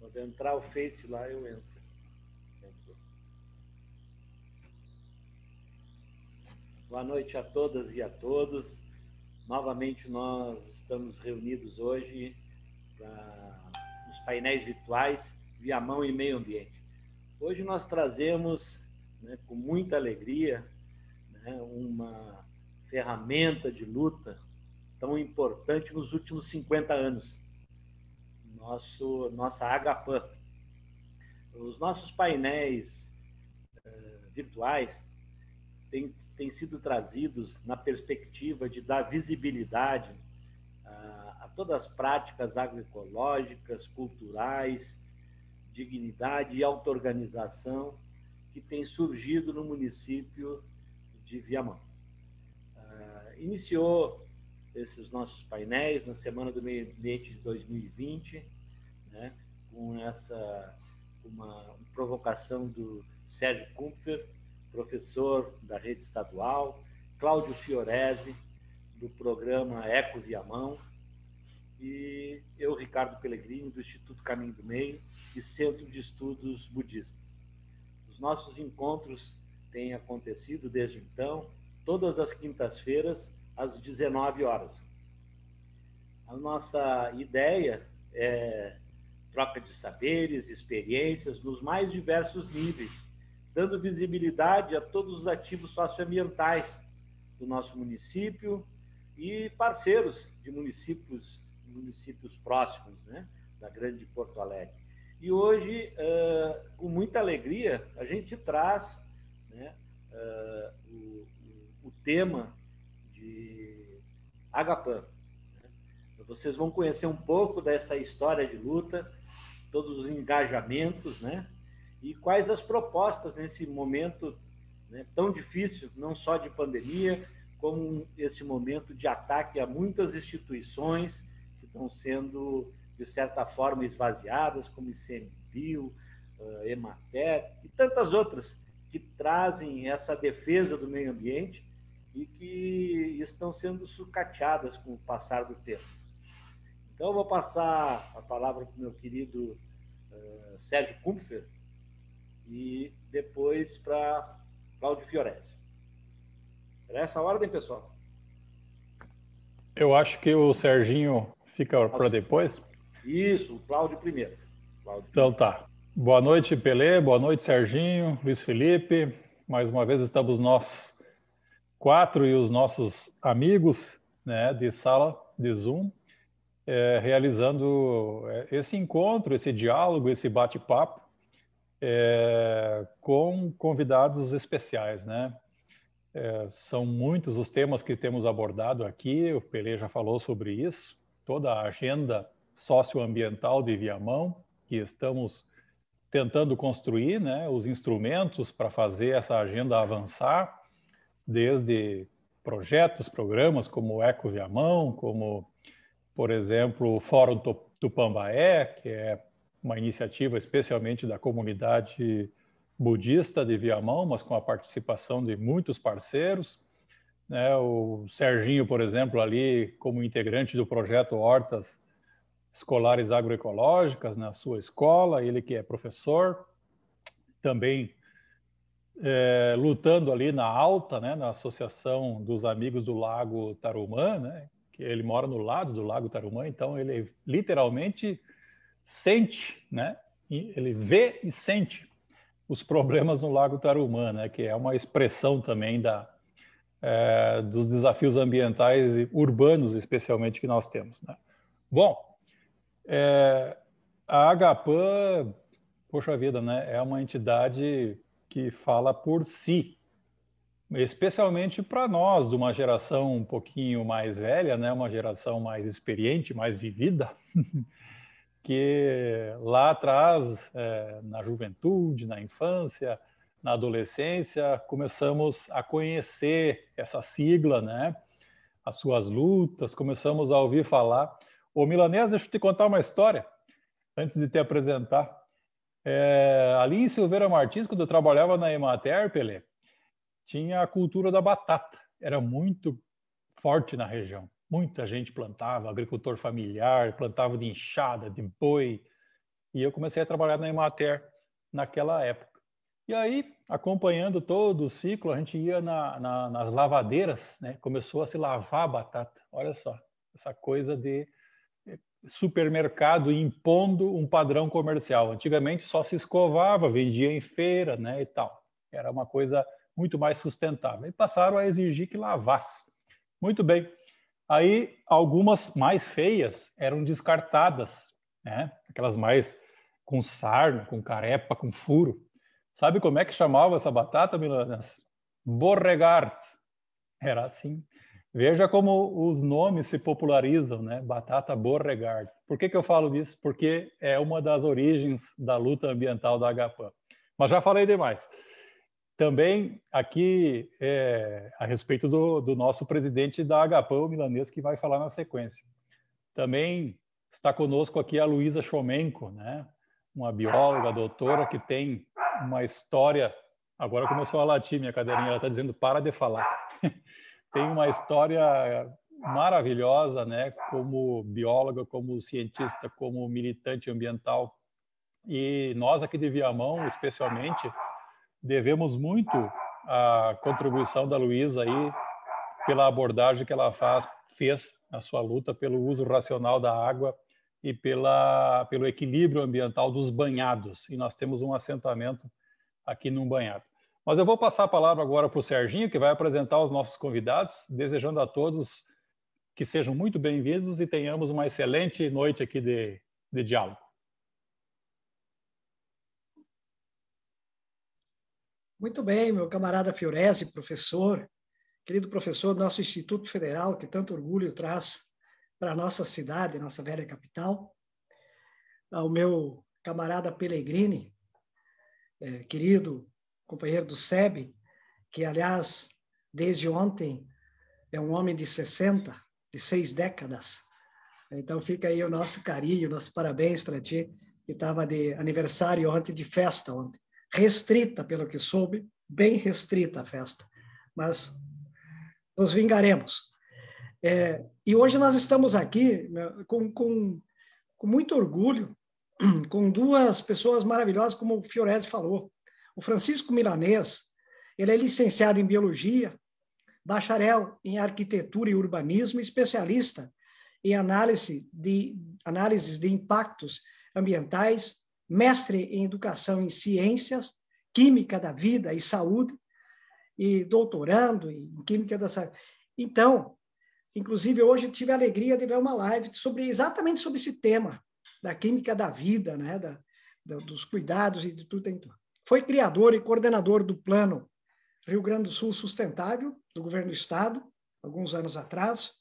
Quando entrar o Face lá, eu entro. Boa noite a todas e a todos. Novamente nós estamos reunidos hoje nos painéis virtuais Viamão e Meio Ambiente. Hoje nós trazemos, né, com muita alegria, né, uma ferramenta de luta tão importante nos últimos 50 anos, nossa Agapan. Os nossos painéis virtuais têm sido trazidos na perspectiva de dar visibilidade a todas as práticas agroecológicas, culturais, dignidade e auto-organização que tem surgido no município de Viamão. Iniciou esses nossos painéis na Semana do Meio Ambiente de 2020, né, com uma provocação do Sérgio Kumpfer, professor da rede estadual, Cláudio Fiorese, do programa Eco Viamão, e eu, Ricardo Pellegrini, do Instituto Caminho do Meio e Centro de Estudos Budistas. Os nossos encontros têm acontecido desde então, todas as quintas-feiras, às 19 horas. A nossa ideia é troca de saberes, experiências nos mais diversos níveis, dando visibilidade a todos os ativos socioambientais do nosso município e parceiros de municípios próximos, né, da grande Porto Alegre. E hoje, com muita alegria, a gente traz, né, o tema de Agapan. Vocês vão conhecer um pouco dessa história de luta, todos os engajamentos, né, e quais as propostas nesse momento, né, tão difícil, não só de pandemia, como esse momento de ataque a muitas instituições que estão sendo, de certa forma, esvaziadas, como ICMBio, Emater e tantas outras que trazem essa defesa do meio ambiente e que estão sendo sucateadas com o passar do tempo. Então, eu vou passar a palavra para o meu querido Sérgio Kumpfer e depois para Cláudio Fiorese. Era essa a ordem, pessoal? Eu acho que o Serginho fica para depois. Isso, o Cláudio primeiro. Então tá. Boa noite, Pelé. Boa noite, Serginho, Luiz Felipe. Mais uma vez estamos nós quatro e os nossos amigos, né, de sala de Zoom, realizando esse encontro, esse diálogo, esse bate-papo com convidados especiais, né? São muitos os temas que temos abordado aqui, o Pelé já falou sobre isso, toda a agenda socioambiental de Viamão, que estamos tentando construir, né, os instrumentos para fazer essa agenda avançar, desde projetos, programas como o Eco Viamão, como, por exemplo, o Fórum Tupambaé, que é uma iniciativa especialmente da comunidade budista de Viamão, mas com a participação de muitos parceiros, né? O Serginho, por exemplo, ali como integrante do projeto Hortas Escolares Agroecológicas na sua escola, ele que é professor, também lutando ali na Alta, né, na Associação dos Amigos do Lago Tarumã, né, que ele mora no lado do Lago Tarumã, então ele literalmente sente, né, ele vê e sente os problemas no Lago Tarumã, né, que é uma expressão também dos desafios ambientais e urbanos, especialmente, que nós temos, né. Bom, a Agapan, poxa vida, né, é uma entidade que fala por si, especialmente para nós, de uma geração um pouquinho mais velha, né, uma geração mais experiente, mais vivida, que lá atrás, na juventude, na infância, na adolescência, começamos a conhecer essa sigla, né, as suas lutas, começamos a ouvir falar. Ô, Milanês, deixa eu te contar uma história, antes de te apresentar. Ali em Silveira Martins, quando eu trabalhava na Emater, Pelé, tinha a cultura da batata. Era muito forte na região. Muita gente plantava, agricultor familiar, plantava de enxada, de boi, E eu comecei a trabalhar na Emater naquela época. E aí, acompanhando todo o ciclo, a gente ia nas lavadeiras, né? Começou a se lavar a batata. Olha só, essa coisa de supermercado impondo um padrão comercial. Antigamente só se escovava, vendia em feira, né, e tal. Era uma coisa muito mais sustentável. E passaram a exigir que lavasse. Muito bem. Aí algumas mais feias eram descartadas, né? Aquelas mais com sarna, com carepa, com furo. Sabe como é que chamava essa batata, Milanas? Borregard. Era assim. Veja como os nomes se popularizam, né? Batata Borregard. Por que eu falo disso? Porque é uma das origens da luta ambiental da Agapan. Mas já falei demais. Também aqui a respeito do nosso presidente da Agapan, o milanês, que vai falar na sequência. Também está conosco aqui a Luísa Chomenko, né? Uma bióloga, doutora, que tem uma história... Agora começou a latir minha cadeirinha, ela está dizendo para de falar. Tem uma história maravilhosa, né? Como bióloga, como cientista, como militante ambiental. E nós aqui de Viamão, especialmente, devemos muito à contribuição da Luísa aí pela abordagem que ela fez na sua luta pelo uso racional da água e pelo equilíbrio ambiental dos banhados. E nós temos um assentamento aqui num banhado. Mas eu vou passar a palavra agora para o Serginho, que vai apresentar os nossos convidados, desejando a todos que sejam muito bem-vindos e tenhamos uma excelente noite aqui de diálogo. Muito bem, meu camarada Fiorese, professor, querido professor do nosso Instituto Federal, que tanto orgulho traz para a nossa cidade, nossa velha capital. Ao meu camarada Pellegrini, querido companheiro do SEB, que, aliás, desde ontem é um homem de 6 décadas. Então, fica aí o nosso carinho, nosso parabéns para ti, que estava de aniversário ontem, de festa ontem. Restrita, pelo que soube, bem restrita a festa, mas nos vingaremos. E hoje nós estamos aqui com muito orgulho, com duas pessoas maravilhosas, como o Fiorese falou. O Francisco Milanês, ele é licenciado em Biologia, bacharel em Arquitetura e Urbanismo, especialista em análises de impactos ambientais, mestre em Educação em Ciências, Química da Vida e Saúde, e doutorando em Química da Saúde. Então, inclusive, hoje eu tive a alegria de ver uma live exatamente sobre esse tema, da química da vida, né? Dos cuidados e de tudo em tudo. Foi criador e coordenador do Plano Rio Grande do Sul Sustentável, do Governo do Estado, alguns anos atrás.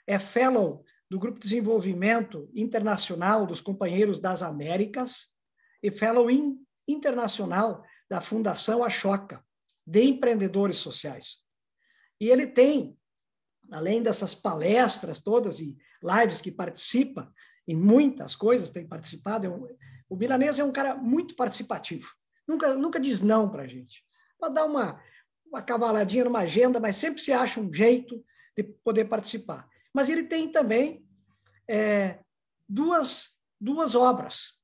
É fellow do Grupo de Desenvolvimento Internacional dos Companheiros das Américas e fellow internacional da Fundação Ashoka, de Empreendedores Sociais. E ele tem, além dessas palestras todas e lives que participa, em muitas coisas tem participado, o Milanês é um cara muito participativo. Nunca diz não para a gente. Pode dar uma cavaladinha numa agenda, mas sempre se acha um jeito de poder participar. Mas ele tem também duas obras.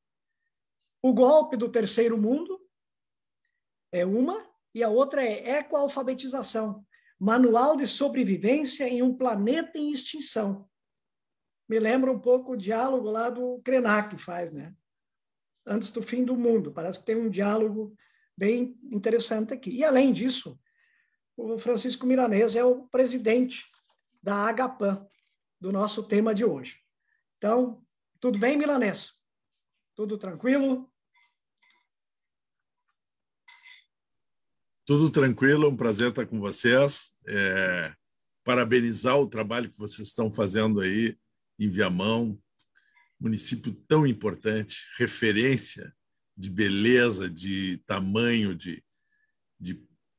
O Golpe do Terceiro Mundo é uma, e a outra é Ecoalfabetização, Manual de Sobrevivência em um Planeta em Extinção. Me lembra um pouco o diálogo lá do Krenak, que faz, né? Antes do fim do mundo. Parece que tem um diálogo bem interessante aqui. E, além disso, o Francisco Milanês é o presidente da Agapan, do nosso tema de hoje. Então, tudo bem, Milanês? Tudo tranquilo? Tudo tranquilo, é um prazer estar com vocês. Parabenizar o trabalho que vocês estão fazendo aí em Viamão, município tão importante, referência de beleza, de tamanho, de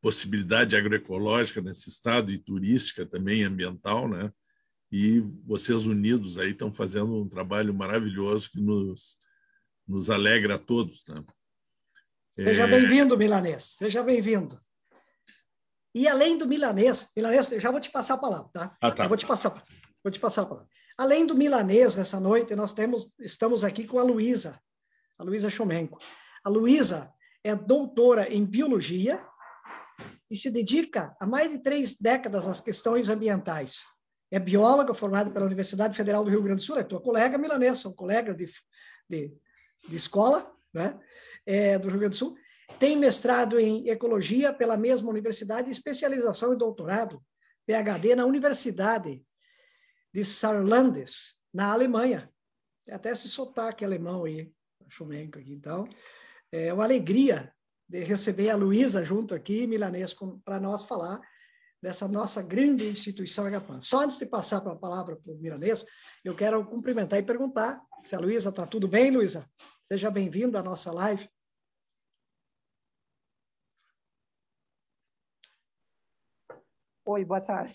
possibilidade agroecológica nesse estado e turística também, ambiental, né? E vocês unidos aí estão fazendo um trabalho maravilhoso que nos alegra a todos, né? Seja bem-vindo, Milanês. Seja bem-vindo. E além do Milanês, eu já vou te passar a palavra, tá? Tá. Eu vou te passar a palavra. Além do Milanês, nessa noite, nós estamos aqui com a Luísa a Luísa Chomenko. A Luísa é doutora em biologia e se dedica há mais de 3 décadas às questões ambientais. É bióloga formada pela Universidade Federal do Rio Grande do Sul, é tua colega milanesa, são colegas de escola, né? Do Rio Grande do Sul. Tem mestrado em ecologia pela mesma universidade, especialização e doutorado, PhD na Universidade de Saarlandes, na Alemanha. Até esse sotaque alemão aí, Chomenko aqui. Então, é uma alegria de receber a Luísa junto aqui, milanês, para nós falar dessa nossa grande instituição Agapan. Só antes de passar a palavra para o milanês, eu quero cumprimentar e perguntar se a Luísa está tudo bem, Luísa? Seja bem-vindo à nossa live. Oi, boa tarde.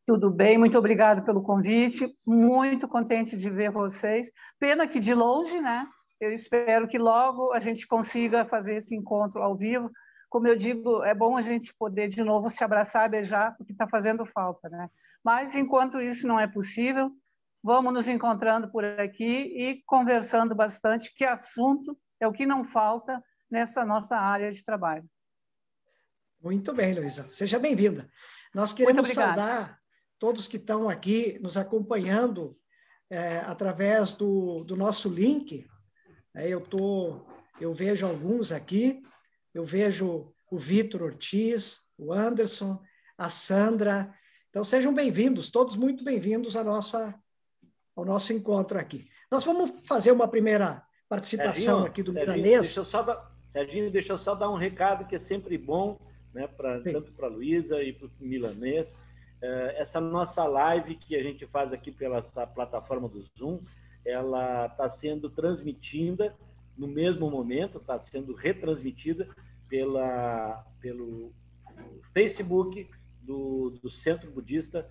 Tudo bem? Muito obrigada pelo convite. Muito contente de ver vocês. Pena que de longe, né? Eu espero que logo a gente consiga fazer esse encontro ao vivo. Como eu digo, é bom a gente poder de novo se abraçar, beijar, porque está fazendo falta, né? Mas enquanto isso não é possível, vamos nos encontrando por aqui e conversando bastante, que assunto é o que não falta nessa nossa área de trabalho. Muito bem, Luísa. Seja bem-vinda. Nós queremos saudar todos que estão aqui nos acompanhando através do nosso link. Eu vejo alguns aqui, eu vejo o Vitor Ortiz, o Anderson, a Sandra. Então, sejam bem-vindos, todos muito bem-vindos ao nosso encontro aqui. Nós vamos fazer uma primeira participação aqui do milanês. Serginho, deixa eu só dar um recado que é sempre bom, né, tanto para a Luísa e para o milanês. Essa nossa live que a gente faz aqui pela plataforma do Zoom, ela está sendo transmitida no mesmo momento, está sendo retransmitida pelo Facebook do Centro Budista,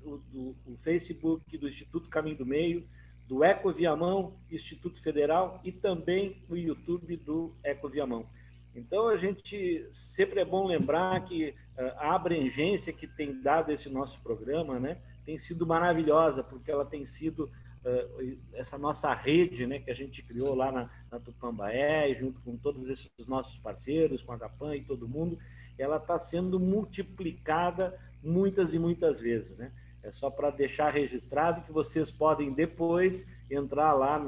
o Facebook do Instituto Caminho do Meio, do Eco Viamão, Instituto Federal, e também o YouTube do Eco Viamão. Então, a gente sempre é bom lembrar que a abrangência que tem dado esse nosso programa, né, tem sido maravilhosa, porque ela tem sido essa nossa rede, né, que a gente criou lá na Tupambaé, junto com todos esses nossos parceiros, com a Agapan e todo mundo, ela está sendo multiplicada muitas e muitas vezes, né? É só para deixar registrado que vocês podem depois entrar lá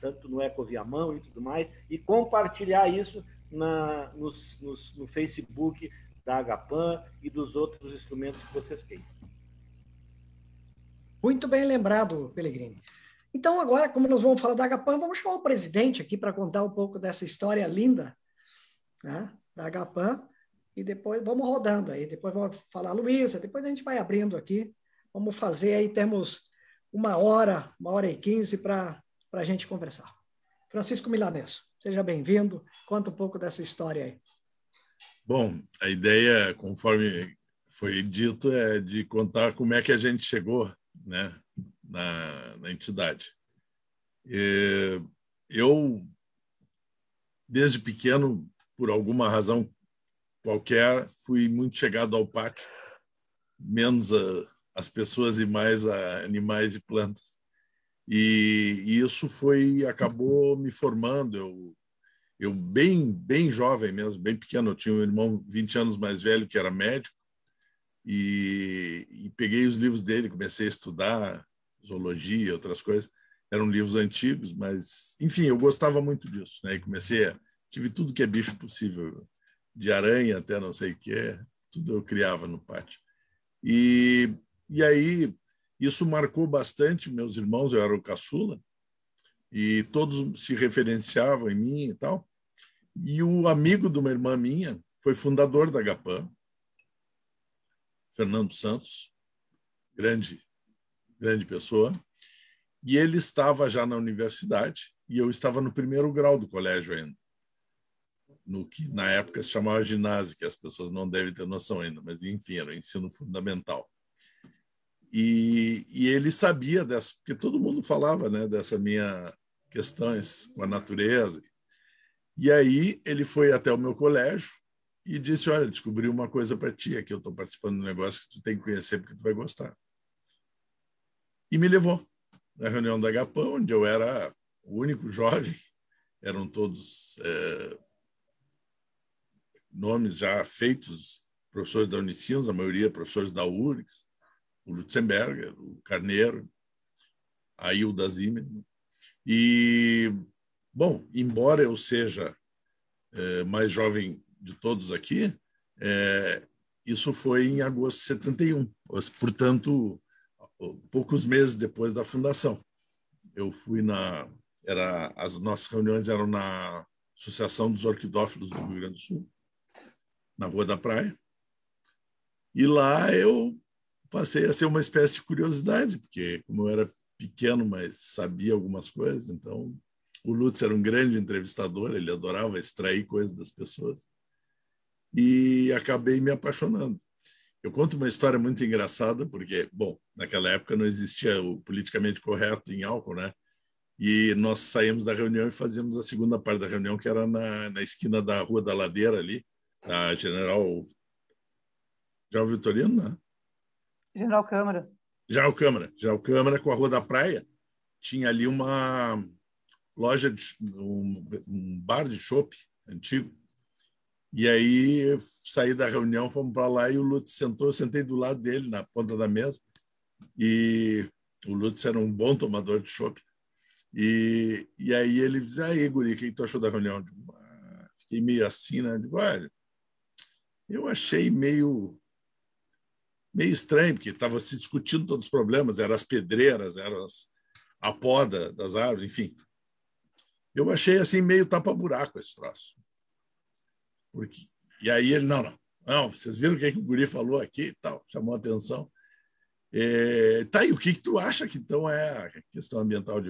tanto no Eco Viamão e tudo mais, e compartilhar isso no Facebook da Agapan e dos outros instrumentos que vocês queiram. Muito bem lembrado, Pellegrini. Então, agora, como nós vamos falar da Agapan, vamos chamar o presidente aqui para contar um pouco dessa história linda, né, da Agapan, e depois vamos rodando aí. Depois vamos falar a Luísa, depois a gente vai abrindo aqui. Vamos fazer aí, temos 1h15 para a gente conversar. Francisco Milanês, seja bem-vindo. Conta um pouco dessa história aí. Bom, a ideia, conforme foi dito, é de contar como é que a gente chegou, né, na entidade. Eu, desde pequeno, por alguma razão qualquer, fui muito chegado ao pátio, menos as pessoas e mais a animais e plantas. E isso acabou me formando. Eu bem jovem mesmo, bem pequeno, eu tinha um irmão 20 anos mais velho que era médico, e peguei os livros dele, comecei a estudar zoologia, outras coisas. Eram livros antigos, mas, enfim, eu gostava muito disso, né? E tive tudo que é bicho possível, de aranha até não sei o que, tudo eu criava no pátio. E aí, isso marcou bastante meus irmãos, eu era o caçula, e todos se referenciavam em mim e tal. E o amigo de uma irmã minha foi fundador da Agapan, Fernando Santos, grande pessoa, e ele estava já na universidade e eu estava no primeiro grau do colégio ainda, no que na época se chamava ginásio, que as pessoas não devem ter noção ainda, mas enfim, era o ensino fundamental. E ele sabia dessa, porque todo mundo falava, né, dessa minha questões com a natureza. E aí ele foi até o meu colégio e disse: olha, descobri uma coisa para ti aqui, eu estou participando de um negócio que tu tem que conhecer porque tu vai gostar. E me levou na reunião da Agapan, onde eu era o único jovem, eram todos nomes já feitos, professores da Unicinos, a maioria professores da URGS, o Lutzenberger, o Carneiro, a Hilda Zimmermann. E, bom, embora eu seja mais jovem de todos aqui, isso foi em agosto de 71, portanto, poucos meses depois da fundação. Eu fui as nossas reuniões eram na Associação dos Orquidófilos do Rio Grande do Sul, na Rua da Praia, e lá eu passei a ser uma espécie de curiosidade, porque como eu era pequeno, mas sabia algumas coisas, então o Lutz era um grande entrevistador, ele adorava extrair coisas das pessoas, e acabei me apaixonando. Eu conto uma história muito engraçada, porque, bom, naquela época não existia o politicamente correto em álcool, né? E nós saímos da reunião e fazíamos a segunda parte da reunião, que era na esquina da Rua da Ladeira, ali, da General Vitorino, né? General Câmara. General Câmara, com a Rua da Praia. Tinha ali uma loja, um bar de chopp antigo. E aí saí da reunião, fomos para lá e o Lutz sentou, eu sentei do lado dele, na ponta da mesa. E o Lutz era um bom tomador de chopp. E aí ele disse, aí, guri, o que tu achou da reunião? Eu digo, fiquei meio assim, né? Eu digo, olha, eu achei meio estranho, porque estava se discutindo todos os problemas, eram as pedreiras, a poda das árvores, enfim. Eu achei assim meio tapa-buraco esse troço. E aí ele, não, vocês viram o que o guri falou aqui e tal, chamou a atenção. Tá, e o que tu acha que então é a questão ambiental,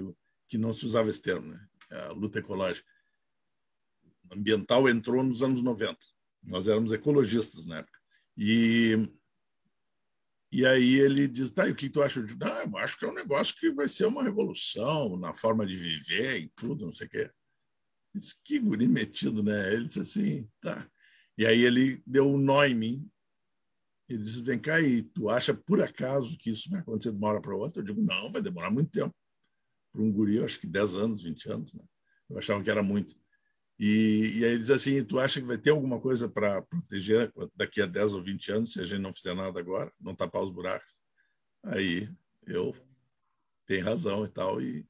que não se usava esse termo, né? A luta ecológica. O ambiental entrou nos anos 90. Nós éramos ecologistas na época. E aí ele diz, tá, e o que tu acha? Eu digo, eu acho que é um negócio que vai ser uma revolução na forma de viver e tudo, não sei o quê. Disse, que guri metido, né? Ele disse assim, tá. E aí ele deu um nó em mim. Ele disse, vem cá, e tu acha por acaso que isso vai acontecer de uma hora para outra? Eu digo, não, vai demorar muito tempo. Para um guri, eu acho que 10 anos, 20 anos, né? Eu achava que era muito. E aí ele diz assim, tu acha que vai ter alguma coisa para proteger daqui a 10 ou 20 anos, se a gente não fizer nada agora, não tapar os buracos? Aí eu tenho razão e tal. E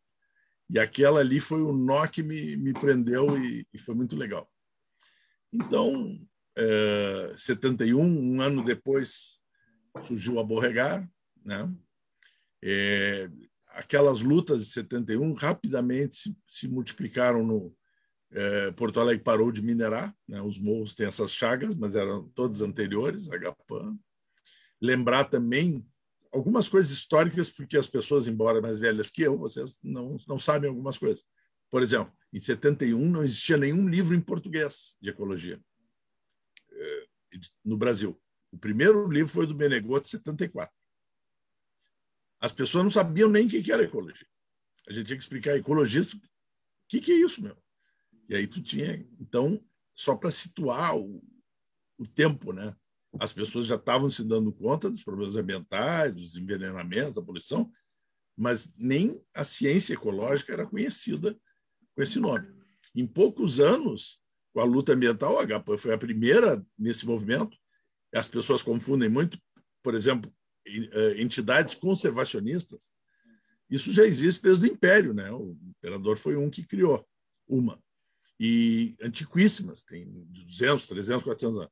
aquela ali foi o nó que me prendeu e foi muito legal. Então, 71, um ano depois, surgiu a Beauregard, né? Aquelas lutas de 71 rapidamente se multiplicaram no Porto Alegre parou de minerar, né? Os morros têm essas chagas, mas eram todos anteriores, a Agapan. Lembrar também algumas coisas históricas, porque as pessoas, embora mais velhas que eu, vocês não sabem algumas coisas. Por exemplo, em 71 não existia nenhum livro em português de ecologia no Brasil. O primeiro livro foi do Menegotto, 74. As pessoas não sabiam nem o que era ecologia. A gente tinha que explicar ecologista, o que é isso, meu? E aí tu tinha... Então, só para situar o tempo, né? As pessoas já estavam se dando conta dos problemas ambientais, dos envenenamentos, da poluição, mas nem a ciência ecológica era conhecida com esse nome. Em poucos anos, com a luta ambiental, a Agapan foi a primeira nesse movimento. As pessoas confundem muito, por exemplo, entidades conservacionistas. Isso já existe desde o Império, né? O imperador foi um que criou uma. E antiquíssimas, tem 200, 300, 400 anos.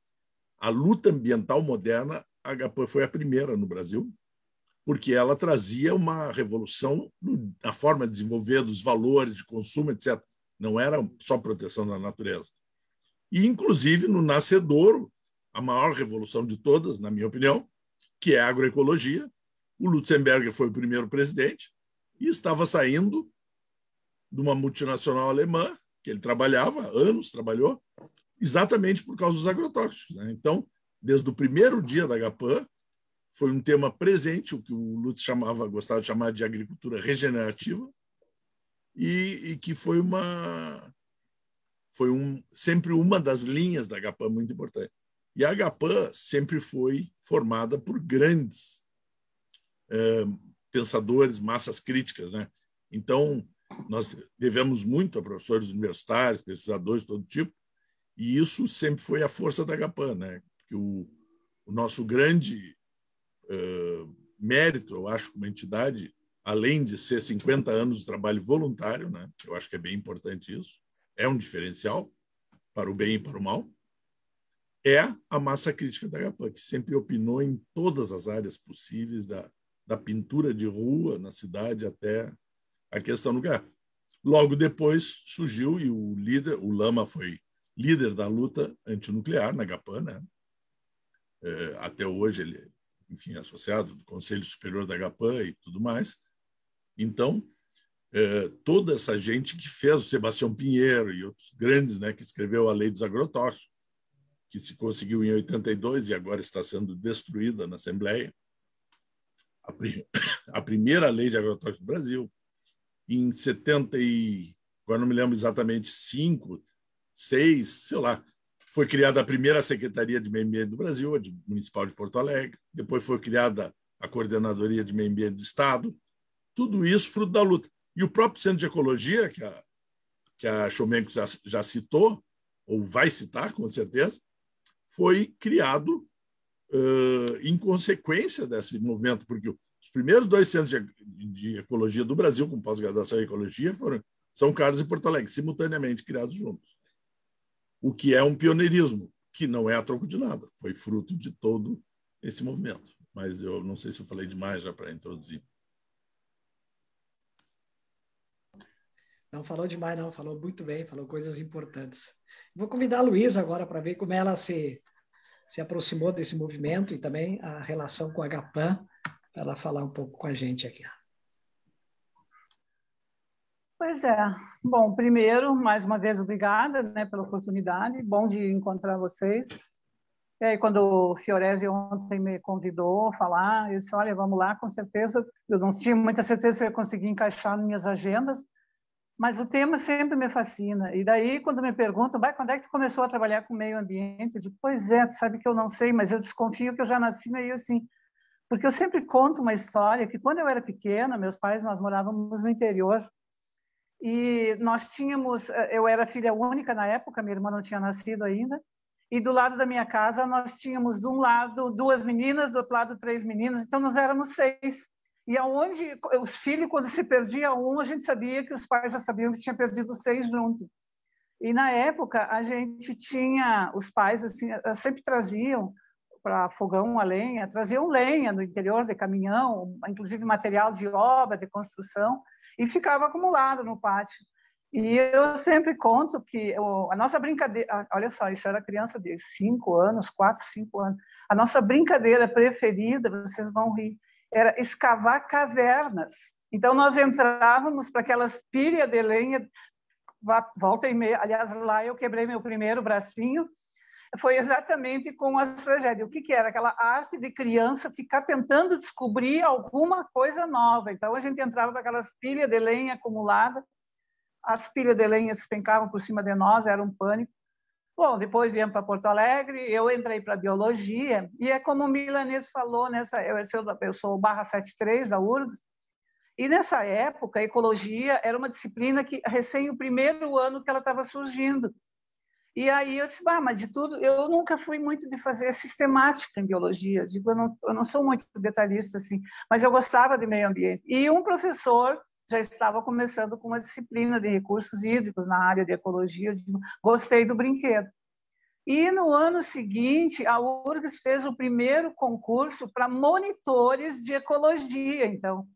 A luta ambiental moderna, a Agapan foi a primeira no Brasil, porque ela trazia uma revolução na forma de desenvolver dos valores de consumo, etc. Não era só proteção da natureza. E, inclusive, no nascedouro, a maior revolução de todas, na minha opinião, que é a agroecologia. O Lutzenberger foi o primeiro presidente e estava saindo de uma multinacional alemã, que ele trabalhava, anos trabalhou, exatamente por causa dos agrotóxicos, né? Então, desde o primeiro dia da Agapan, foi um tema presente, o que o Lutz gostava de chamar de agricultura regenerativa, e que foi sempre uma das linhas da Agapan muito importante. E a Agapan sempre foi formada por grandes pensadores, massas críticas, né? Então, Nós devemos muito a professores universitários, pesquisadores de todo tipo, e isso sempre foi a força da Agapan, né? Que o nosso grande mérito, eu acho, como entidade, além de ser 50 anos de trabalho voluntário, né? Eu acho que é bem importante isso, é um diferencial para o bem e para o mal, é a massa crítica da Agapan, que sempre opinou em todas as áreas possíveis, da pintura de rua na cidade até a questão nuclear. Logo depois surgiu, e o Lama foi líder da luta antinuclear na Agapan, né? Até hoje ele, enfim, é associado do Conselho Superior da Agapan e tudo mais. Então, toda essa gente que fez, o Sebastião Pinheiro e outros grandes, né, que escreveu a Lei dos Agrotóxicos, que se conseguiu em 82 e agora está sendo destruída na Assembleia, a primeira lei de agrotóxicos do Brasil, em 70 e, agora não me lembro exatamente, 5, 6, sei lá, foi criada a primeira Secretaria de Meio Ambiente do Brasil, a Municipal de Porto Alegre, depois foi criada a Coordenadoria de Meio Ambiente do Estado, tudo isso fruto da luta. E o próprio Centro de Ecologia, que a Chomenko já citou, ou vai citar, com certeza, foi criado em consequência desse movimento, porque os primeiros 2 centros de ecologia do Brasil, com pós-graduação em ecologia, foram São Carlos e Porto Alegre, simultaneamente criados juntos. O que é um pioneirismo, que não é a troco de nada, foi fruto de todo esse movimento. Mas eu não sei se eu falei demais já para introduzir. Não falou demais, não. Falou muito bem, falou coisas importantes. Vou convidar a Luísa agora para ver como ela se aproximou desse movimento e também a relação com a Agapan, para ela falar um pouco com a gente aqui. Pois é. Bom, primeiro, mais uma vez, obrigada, né, pela oportunidade. Bom de encontrar vocês. E aí, quando o Fiorese ontem me convidou a falar, eu disse, olha, vamos lá, com certeza. Eu não tinha muita certeza se eu ia conseguir encaixar nas minhas agendas, mas o tema sempre me fascina. E daí, quando me perguntam, quando é que tu começou a trabalhar com meio ambiente? Eu digo, pois é, tu sabe que eu não sei, mas eu desconfio que eu já nasci meio assim. Porque eu sempre conto uma história que, quando eu era pequena, meus pais, nós morávamos no interior, e nós tínhamos, eu era filha única na época, minha irmã não tinha nascido ainda, e do lado da minha casa nós tínhamos, de um lado, 2 meninas, do outro lado, 3 meninos, então nós éramos 6. E aonde os filhos, quando se perdia um, a gente sabia que os pais já sabiam que tinha perdido 6 junto. E na época a gente tinha, os pais assim, sempre traziam para fogão a lenha, traziam lenha no interior de caminhão, inclusive material de obra, de construção, e ficava acumulado no pátio. E eu sempre conto que a nossa brincadeira, olha só, isso era criança de 5 anos, 4, 5 anos, a nossa brincadeira preferida, vocês vão rir, era escavar cavernas. Então, nós entrávamos para aquelas pilhas de lenha, volta e meia, aliás, lá eu quebrei meu primeiro bracinho, foi exatamente com as tragédias. O que era? Aquela arte de criança ficar tentando descobrir alguma coisa nova. Então, a gente entrava para aquelas pilhas de lenha acumuladas, as pilhas de lenha despencavam por cima de nós, era um pânico. Bom, depois viemos para Porto Alegre, eu entrei para Biologia, e é como o Milanês falou, eu sou barra 73 da URGS, e nessa época, a Ecologia era uma disciplina que, recém o primeiro ano que ela estava surgindo. E aí eu disse, mas de tudo, eu nunca fui muito de fazer sistemática em biologia, digo, eu não sou muito detalhista assim, mas eu gostava de meio ambiente. E um professor já estava começando com uma disciplina de recursos hídricos na área de ecologia, digo, gostei do brinquedo. E no ano seguinte, a URGS fez o primeiro concurso para monitores de ecologia, então.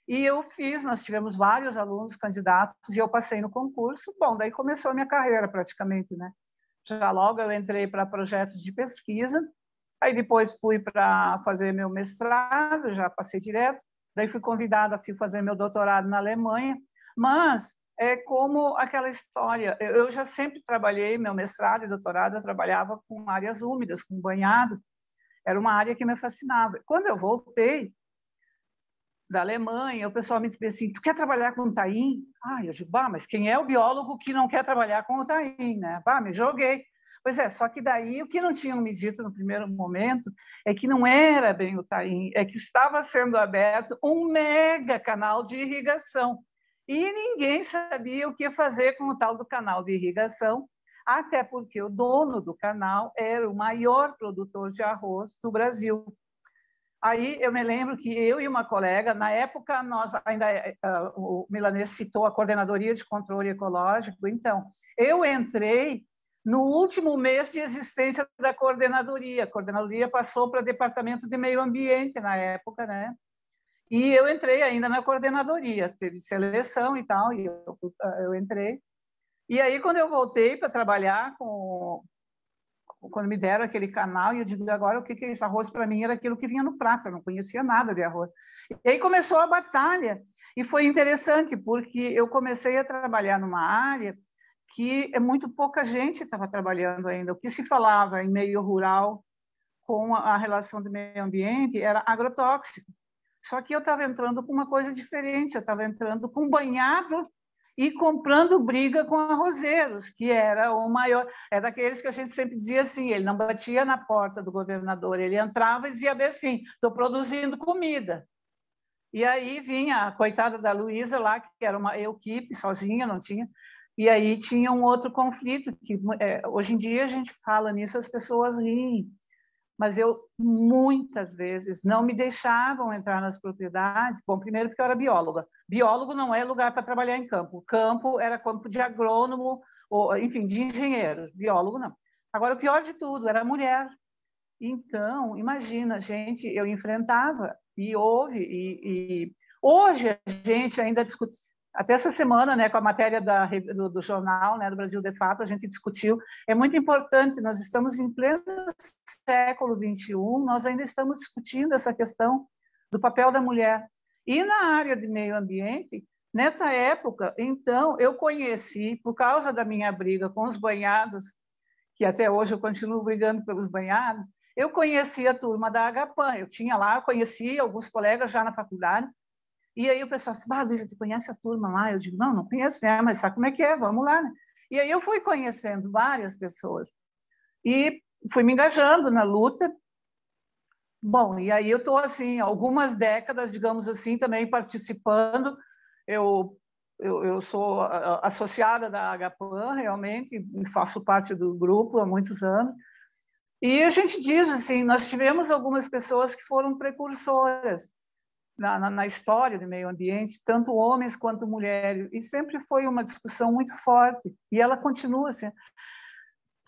E eu fiz, nós tivemos vários alunos candidatos e eu passei no concurso. Bom, daí começou a minha carreira praticamente, né? Já logo eu entrei para projetos de pesquisa, aí depois fui para fazer meu mestrado, já passei direto, daí fui convidada a fazer meu doutorado na Alemanha, mas é como aquela história, eu já sempre trabalhei, meu mestrado e doutorado, eu trabalhava com áreas úmidas, com banhado, era uma área que me fascinava. Quando eu voltei da Alemanha, o pessoal me disse assim, tu quer trabalhar com taim? Eu digo, mas quem é o biólogo que não quer trabalhar com o taim, né? Me joguei. Pois é, só que daí o que não tinham me dito no primeiro momento é que não era bem o taim, é que estava sendo aberto um mega canal de irrigação. E ninguém sabia o que fazer com o tal do canal de irrigação, até porque o dono do canal era o maior produtor de arroz do Brasil. Aí eu me lembro que eu e uma colega, na época, nós ainda o Milanês citou a Coordenadoria de Controle Ecológico, então eu entrei no último mês de existência da coordenadoria. A coordenadoria passou para o Departamento de Meio Ambiente na época, né? E eu entrei ainda na coordenadoria, teve seleção e tal, e eu entrei. E aí, quando eu voltei para trabalhar quando me deram aquele canal, e eu digo, agora o que é isso? Arroz para mim era aquilo que vinha no prato, eu não conhecia nada de arroz. E aí começou a batalha, e foi interessante, porque eu comecei a trabalhar numa área que muito pouca gente estava trabalhando ainda. O que se falava em meio rural com a relação do meio ambiente era agrotóxico. Só que eu estava entrando com uma coisa diferente, eu estava entrando com banhado e comprando briga com arrozeiros, que era o maior, era daqueles que a gente sempre dizia assim, ele não batia na porta do governador, ele entrava e dizia bem assim, estou produzindo comida. E aí vinha a coitada da Luísa lá, que era uma equipe sozinha, não tinha, e aí tinha um outro conflito, que hoje em dia a gente fala nisso, as pessoas riem, mas eu, muitas vezes, não me deixavam entrar nas propriedades. Bom, primeiro porque eu era bióloga. Biólogo não é lugar para trabalhar em campo. O campo era campo de agrônomo, ou, enfim, de engenheiros. Biólogo não. Agora, o pior de tudo, era mulher. Então, imagina, gente, eu enfrentava, e houve, e hoje a gente ainda discute. Até essa semana, né, com a matéria do jornal, né, do Brasil de Fato, a gente discutiu. É muito importante, nós estamos em pleno século XXI, nós ainda estamos discutindo essa questão do papel da mulher. E na área de meio ambiente, nessa época, então, eu conheci, por causa da minha briga com os banhados, que até hoje eu continuo brigando pelos banhados, eu conheci a turma da Agapan. Eu tinha lá, conheci alguns colegas já na faculdade. E aí o pessoal disse, Luísa, tu conhece a turma lá? Eu digo, não conheço, né? Mas sabe como é que é? Vamos lá, né? E aí eu fui conhecendo várias pessoas e fui me engajando na luta. Bom, e aí eu estou, assim, algumas décadas, digamos assim, também participando. Eu sou associada da Agapan, realmente, faço parte do grupo há muitos anos. E a gente diz, assim, nós tivemos algumas pessoas que foram precursoras na história do meio ambiente, tanto homens quanto mulheres, e sempre foi uma discussão muito forte, e ela continua assim.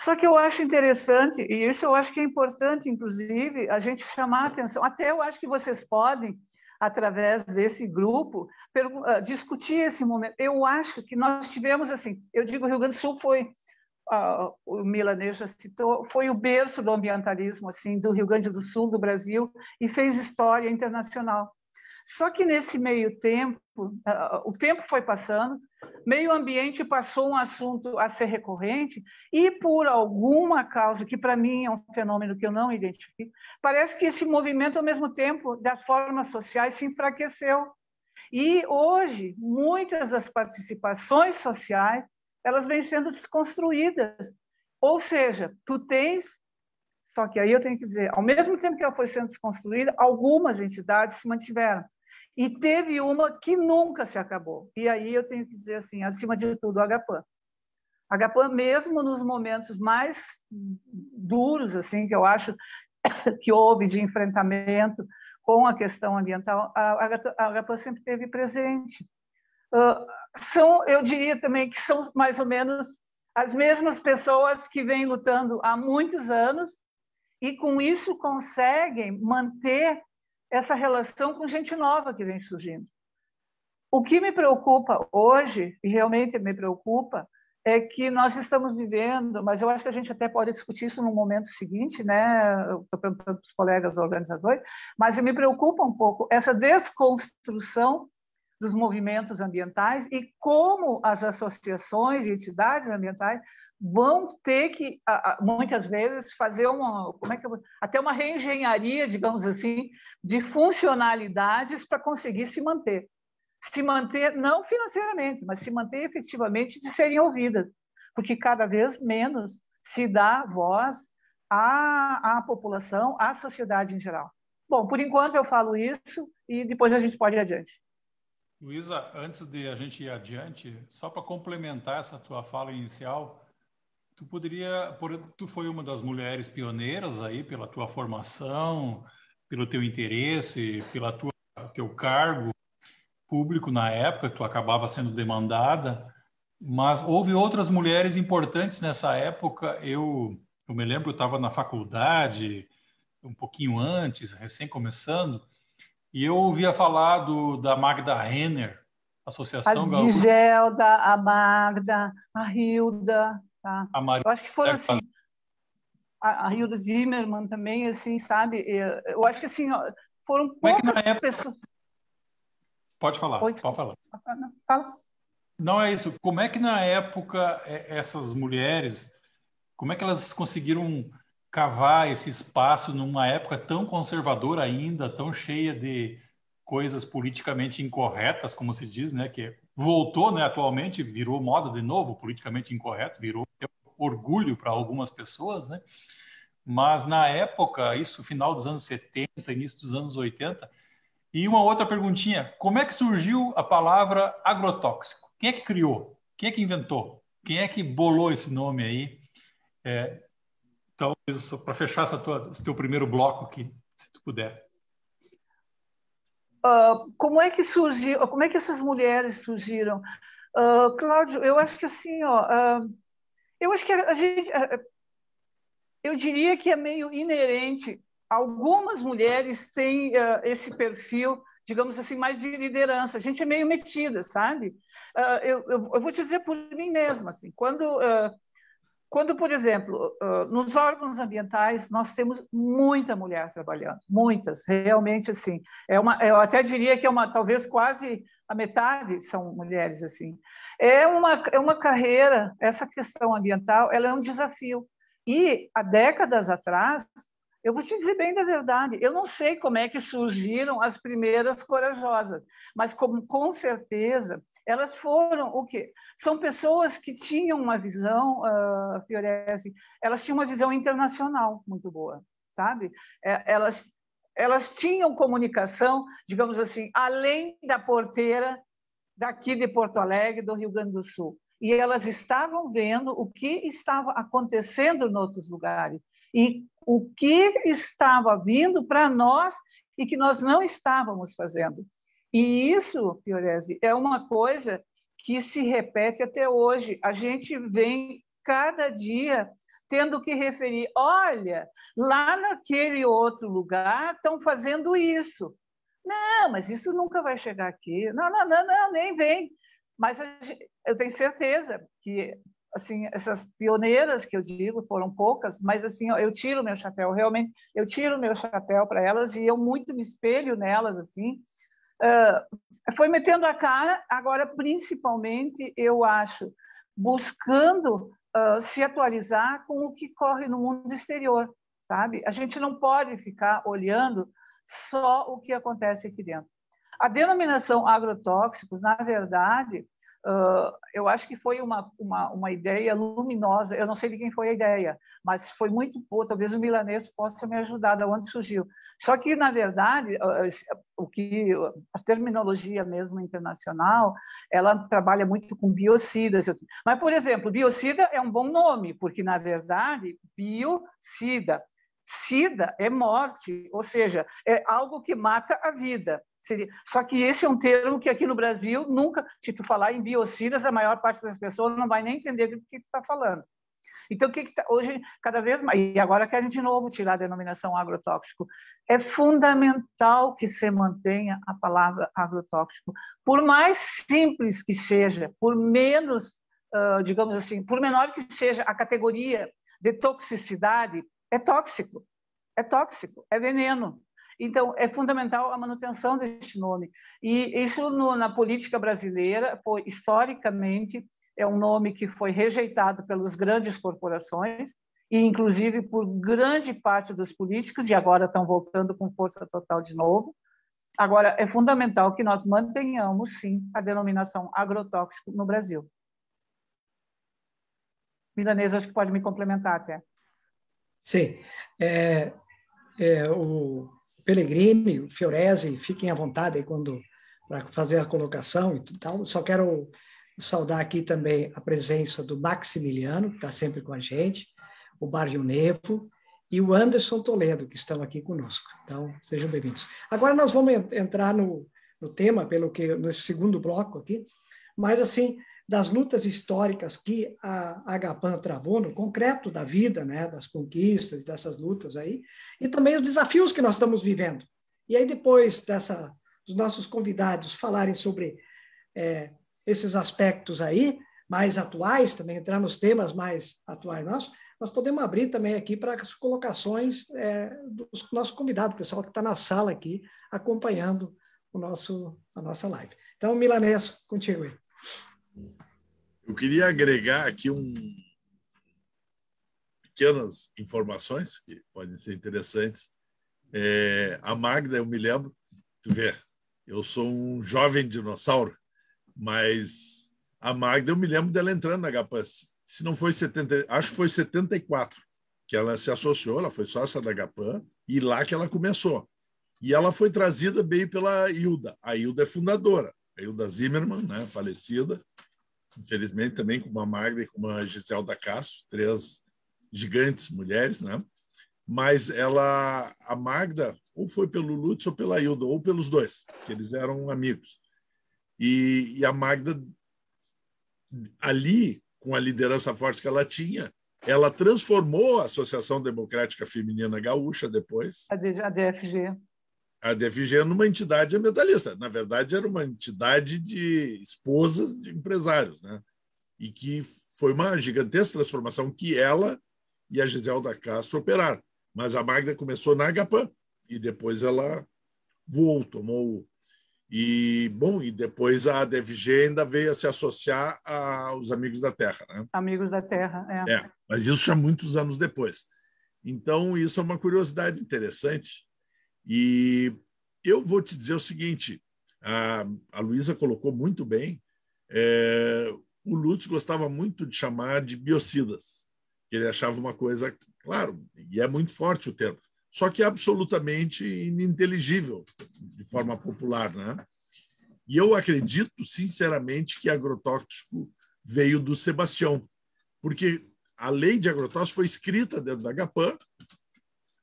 Só que eu acho interessante, e isso eu acho que é importante, inclusive, a gente chamar a atenção, até eu acho que vocês podem, através desse grupo, discutir esse momento. Eu acho que nós tivemos, assim, eu digo, o Rio Grande do Sul foi, o Milanês já citou, foi o berço do ambientalismo, assim, do Rio Grande do Sul, do Brasil, e fez história internacional. Só que nesse meio tempo, o tempo foi passando, meio ambiente passou um assunto a ser recorrente e, por alguma causa, que para mim é um fenômeno que eu não identifico, parece que esse movimento, ao mesmo tempo, das formas sociais se enfraqueceu. E hoje, muitas das participações sociais, elas vêm sendo desconstruídas. Ou seja, tu tens... Só que aí eu tenho que dizer, ao mesmo tempo que ela foi sendo desconstruída, algumas entidades se mantiveram. E teve uma que nunca se acabou. E aí eu tenho que dizer assim, acima de tudo, a Agapan. A Agapan, mesmo nos momentos mais duros, assim, que eu acho que houve de enfrentamento com a questão ambiental, a Agapan sempre esteve presente. Eu diria também que são mais ou menos as mesmas pessoas que vêm lutando há muitos anos e, com isso, conseguem manter essa relação com gente nova que vem surgindo. O que me preocupa hoje, e realmente me preocupa, é que nós estamos vivendo, mas eu acho que a gente até pode discutir isso no momento seguinte, né? Eu estou perguntando para os colegas organizadores, mas me preocupa um pouco essa desconstrução dos movimentos ambientais e como as associações e entidades ambientais vão ter que, muitas vezes, fazer até uma reengenharia, digamos assim, de funcionalidades para conseguir se manter. Se manter, não financeiramente, mas se manter efetivamente de serem ouvidas, porque cada vez menos se dá voz à população, à sociedade em geral. Bom, por enquanto eu falo isso e depois a gente pode ir adiante. Luísa, antes de a gente ir adiante, só para complementar essa tua fala inicial, tu foi uma das mulheres pioneiras aí pela tua formação, pelo teu interesse, teu cargo público na época, que tu acabava sendo demandada, mas houve outras mulheres importantes nessa época. Eu me lembro, eu estava na faculdade, um pouquinho antes, recém começando, e eu ouvia falar da Magda Renner, Associação A Gigelda, a Magda, a Hilda, tá? Eu acho que foram assim, a Hilda Zimmermann também, assim, sabe? Eu acho que assim, foram poucas pessoas. Pode falar, pode falar. Fala. Não é isso. Como é que na época essas mulheres, como é que elas conseguiram cavar esse espaço numa época tão conservadora ainda, tão cheia de coisas politicamente incorretas, como se diz, né? Que voltou, né? Atualmente virou moda de novo, politicamente incorreto, virou orgulho para algumas pessoas, né? Mas na época, isso final dos anos 70, início dos anos 80. E uma outra perguntinha, como é que surgiu a palavra agrotóxico? Quem é que criou? Quem é que inventou? Quem é que bolou esse nome aí? Talvez para fechar esse teu primeiro bloco aqui, se tu puder. Como é que surgiu? Como é que essas mulheres surgiram? Cláudio, eu acho que assim, eu acho que a gente, eu diria que é meio inerente. Algumas mulheres têm esse perfil, digamos assim, mais de liderança. A gente é meio metida, sabe? Eu vou te dizer por mim mesma, assim, quando, por exemplo, nos órgãos ambientais, nós temos muita mulher trabalhando, muitas, realmente, assim. Eu até diria que talvez quase a metade são mulheres, assim. É uma carreira, essa questão ambiental, ela é um desafio. E, há décadas atrás, eu vou te dizer bem da verdade, eu não sei como é que surgiram as primeiras corajosas, mas com certeza elas foram o quê? São pessoas que tinham uma visão, Fiorese, elas tinham uma visão internacional muito boa, sabe? Elas tinham comunicação, digamos assim, além da porteira daqui de Porto Alegre, do Rio Grande do Sul. E elas estavam vendo o que estava acontecendo em outros lugares e o que estava vindo para nós e que nós não estávamos fazendo. E isso, Fiorese, é uma coisa que se repete até hoje. A gente vem cada dia tendo que referir, olha, lá naquele outro lugar estão fazendo isso. Não, mas isso nunca vai chegar aqui. Não, nem vem. Mas eu tenho certeza que assim, essas pioneiras que eu digo foram poucas, mas assim, eu tiro meu chapéu, realmente, eu tiro meu chapéu para elas e eu muito me espelho nelas, assim. Foi metendo a cara, agora, principalmente, eu acho, buscando se atualizar com o que corre no mundo exterior, sabe? A gente não pode ficar olhando só o que acontece aqui dentro. A denominação agrotóxicos, na verdade, eu acho que foi uma ideia luminosa. Eu não sei de quem foi a ideia, mas foi muito boa. Talvez o milanês possa me ajudar de onde surgiu. Só que, na verdade, a terminologia mesmo internacional, ela trabalha muito com biocidas. Mas, por exemplo, biocida é um bom nome, porque, na verdade, biocida. Sida é morte, ou seja, é algo que mata a vida. Só que esse é um termo que aqui no Brasil nunca, se tu falar em biocidas, a maior parte das pessoas não vai nem entender do que tu está falando. Então, hoje, cada vez mais, e agora querem de novo tirar a denominação agrotóxico, é fundamental que se mantenha a palavra agrotóxico. Por mais simples que seja, por menos, digamos assim, por menor que seja a categoria de toxicidade, é tóxico, é veneno. Então, é fundamental a manutenção deste nome. E isso, na política brasileira, historicamente, é um nome que foi rejeitado pelas grandes corporações, e inclusive por grande parte dos políticos, e agora estão voltando com força total de novo. Agora, é fundamental que nós mantenhamos, sim, a denominação agrotóxico no Brasil. Milanês, acho que pode me complementar até. Sim. O Pellegrini, o Fiorese, fiquem à vontade aí quando fazer a colocação e tal. Só quero saudar aqui também a presença do Maximiliano, que está sempre com a gente, o Barrio Nevo e o Anderson Toledo, que estão aqui conosco. Então, sejam bem-vindos. Agora nós vamos entrar no tema, nesse segundo bloco aqui, mas assim, das lutas históricas que a Agapan travou, no concreto da vida, né, das conquistas, dessas lutas aí, e também os desafios que nós estamos vivendo. E aí, depois dos nossos convidados falarem sobre esses aspectos aí, mais atuais, também entrar nos temas mais atuais nós podemos abrir também aqui para as colocações dos nossos convidados, o pessoal que está na sala aqui, acompanhando a nossa live. Então, Milanês, contigo aí. Eu queria agregar aqui pequenas informações que podem ser interessantes. A Magda, eu me lembro, tu vê, eu sou um jovem dinossauro, mas a Magda, eu me lembro dela entrando na Agapan. Se não foi acho que foi 74 que ela se associou, ela foi sócia da Agapan, e lá que ela começou. E ela foi trazida bem pela Hilda. A Hilda é fundadora, a Hilda Zimmermann, né, falecida, infelizmente também com uma Magda e com uma Giselda Castro, 3 gigantes mulheres, né? Mas a Magda, ou foi pelo Lutz ou pela Hilda, ou pelos dois, que eles eram amigos. E a Magda, ali, com a liderança forte que ela tinha, ela transformou a Associação Democrática Feminina Gaúcha depois, a DFG. A DFG numa entidade ambientalista. Na verdade, era uma entidade de esposas de empresários, né? E que foi uma gigantesca transformação que ela e a Giselda Castro operaram. Mas a Magda começou na Agapan e depois ela voou, tomou. E depois a DFG ainda veio a se associar aos Amigos da Terra, né? Amigos da Terra, mas isso já muitos anos depois. Então, isso é uma curiosidade interessante. E eu vou te dizer o seguinte, a Luísa colocou muito bem, o Lutz gostava muito de chamar de biocidas, que ele achava uma coisa, claro, e é muito forte o termo, só que é absolutamente ininteligível de forma popular, né? E eu acredito, sinceramente, que agrotóxico veio do Sebastião, porque a lei de agrotóxicos foi escrita dentro da Agapan,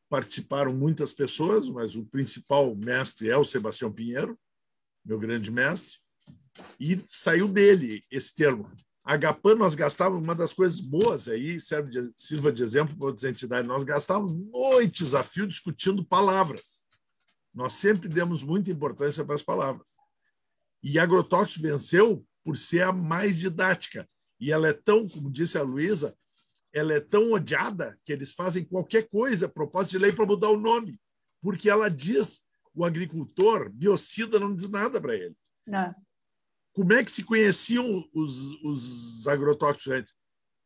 participaram muitas pessoas, mas o principal mestre é o Sebastião Pinheiro, meu grande mestre, e saiu dele esse termo. A Agapan, nós gastávamos, uma das coisas boas aí, sirva de exemplo para outras entidades, nós gastávamos noites a fio discutindo palavras. Nós sempre demos muita importância para as palavras. E agrotóxico venceu por ser a mais didática. E ela é tão, como disse a Luísa, ela é tão odiada que eles fazem qualquer coisa, proposta de lei, para mudar o nome. Porque ela diz, o agricultor, biocida não diz nada para ele. Não. Como é que se conheciam os agrotóxicos antes?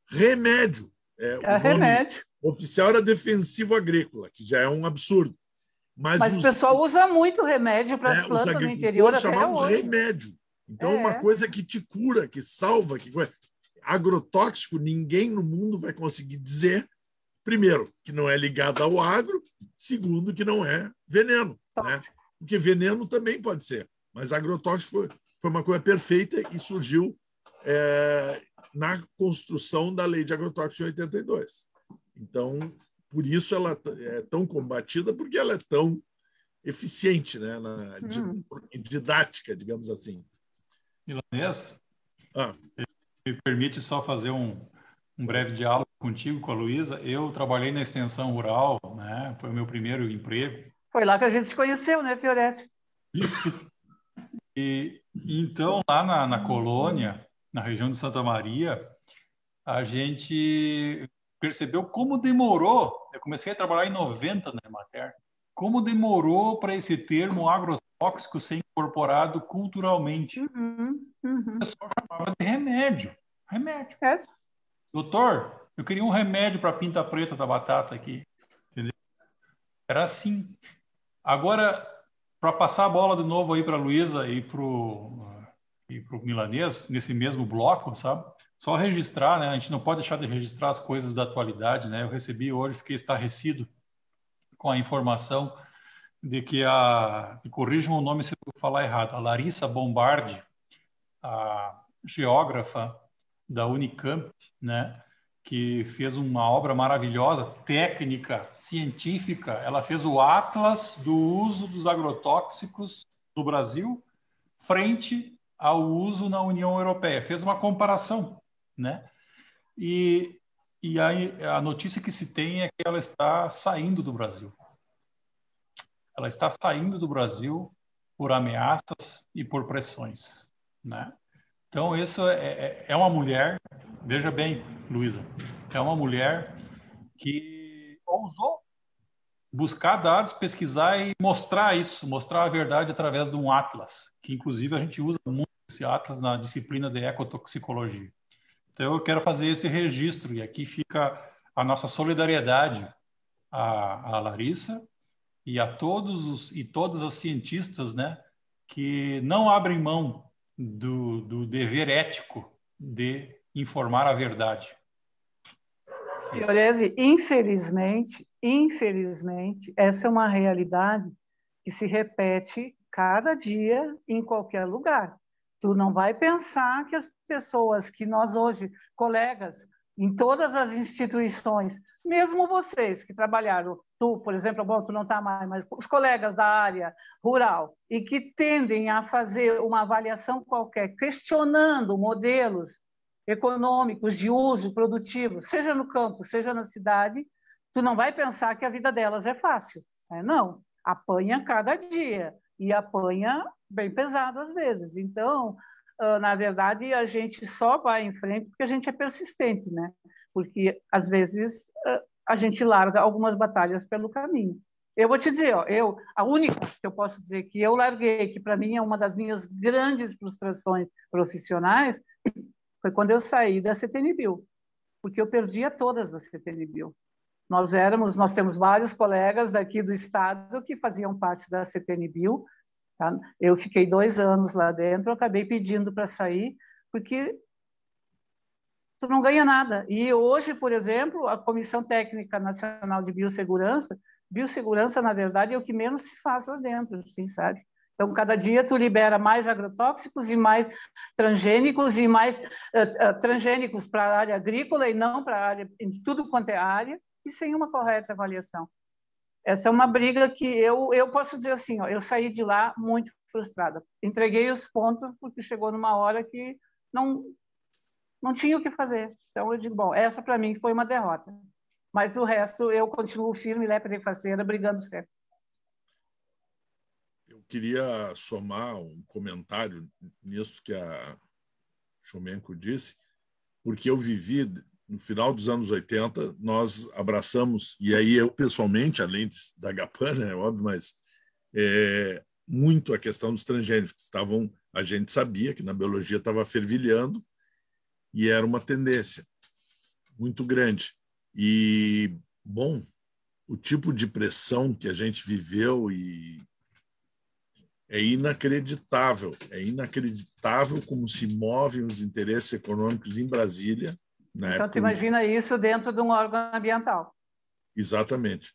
Remédio. O remédio. Oficial era defensivo agrícola, que já é um absurdo. Mas o pessoal usa muito remédio para as plantas no interior até hoje. Remédio. Então, é uma coisa que te cura, que salva. Agrotóxico, ninguém no mundo vai conseguir dizer, primeiro, que não é ligado ao agro, segundo, que não é veneno. Né? Porque veneno também pode ser. Mas agrotóxico foi uma coisa perfeita e surgiu na construção da lei de agrotóxicos em 82. Então, por isso ela é tão combatida, porque ela é tão eficiente, né? Didática, digamos assim. Milanês, me permite só fazer um breve diálogo contigo, com a Luísa. Eu trabalhei na extensão rural, né? Foi o meu primeiro emprego. Foi lá que a gente se conheceu, né, Fioretti? Isso. E então, lá na colônia, na região de Santa Maria, a gente percebeu como demorou. Eu comecei a trabalhar em 90 na Emater. Como demorou para esse termo agrotóxico ser incorporado culturalmente. O pessoal chamava de remédio. Remédio. Doutor, eu queria um remédio para a pinta preta da batata aqui. Entendeu? Era assim. Agora, para passar a bola de novo aí para a Luísa e para o Milanês, nesse mesmo bloco, sabe? Só registrar, né? A gente não pode deixar de registrar as coisas da atualidade, né? Eu recebi hoje, fiquei estarrecido com a informação de que me corrijam o nome se eu falar errado, a Larissa Bombardi, a geógrafa da Unicamp, né, que fez uma obra maravilhosa, técnica, científica. Ela fez o Atlas do uso dos agrotóxicos no Brasil frente ao uso na União Europeia. Fez uma comparação, né? E aí a notícia que se tem é que ela está saindo do Brasil. Ela está saindo do Brasil por ameaças e por pressões, né? Então, isso é uma mulher, veja bem, Luísa, é uma mulher que ousou buscar dados, pesquisar e mostrar isso, mostrar a verdade através de um atlas, que inclusive a gente usa muito esse atlas na disciplina de ecotoxicologia. Então, eu quero fazer esse registro, e aqui fica a nossa solidariedade à Larissa e a todos e todas as cientistas, né, que não abrem mão do dever ético de informar a verdade. Fiorese, infelizmente, essa é uma realidade que se repete cada dia em qualquer lugar. Tu não vai pensar que as pessoas que nós hoje, colegas, em todas as instituições, mesmo vocês que trabalharam, tu, por exemplo, bom, tu não está mais, mas os colegas da área rural, e que tendem a fazer uma avaliação qualquer, questionando modelos econômicos de uso produtivo, seja no campo, seja na cidade, tu não vai pensar que a vida delas é fácil. Né? Não, apanha cada dia, e apanha bem pesado às vezes. Então, na verdade, a gente só vai em frente porque a gente é persistente, né? Porque, às vezes, a gente larga algumas batalhas pelo caminho. Eu vou te dizer, ó, a única que eu posso dizer que eu larguei, que para mim é uma das minhas grandes frustrações profissionais, foi quando eu saí da CTN-Bio, porque eu perdia todas da CTN-Bio. Nós temos vários colegas daqui do estado que faziam parte da CTN-Bio. Tá? Eu fiquei 2 anos lá dentro, acabei pedindo para sair, porque tu não ganha nada. E hoje, por exemplo, a Comissão Técnica Nacional de Biossegurança, na verdade, é o que menos se faz lá dentro, assim, sabe? Então, cada dia tu libera mais agrotóxicos e mais transgênicos e mais transgênicos para a área agrícola e não para a área, de tudo quanto é área, e sem uma correta avaliação. Essa é uma briga que eu posso dizer assim, ó, eu saí de lá muito frustrada. Entreguei os pontos porque chegou numa hora que não tinha o que fazer. Então, eu digo, bom, essa para mim foi uma derrota. Mas o resto, eu continuo firme, lépida e faceira, brigando sempre. Eu queria somar um comentário nisso que a Chomenko disse, porque eu vivi, no final dos anos 80, nós abraçamos, e aí eu pessoalmente, além da GAPAN, é óbvio, mas muito a questão dos transgênicos. A gente sabia que na biologia estava fervilhando e era uma tendência muito grande. E, bom, o tipo de pressão que a gente viveu é inacreditável como se movem os interesses econômicos em Brasília. Então, tu imagina isso dentro de um órgão ambiental. Exatamente.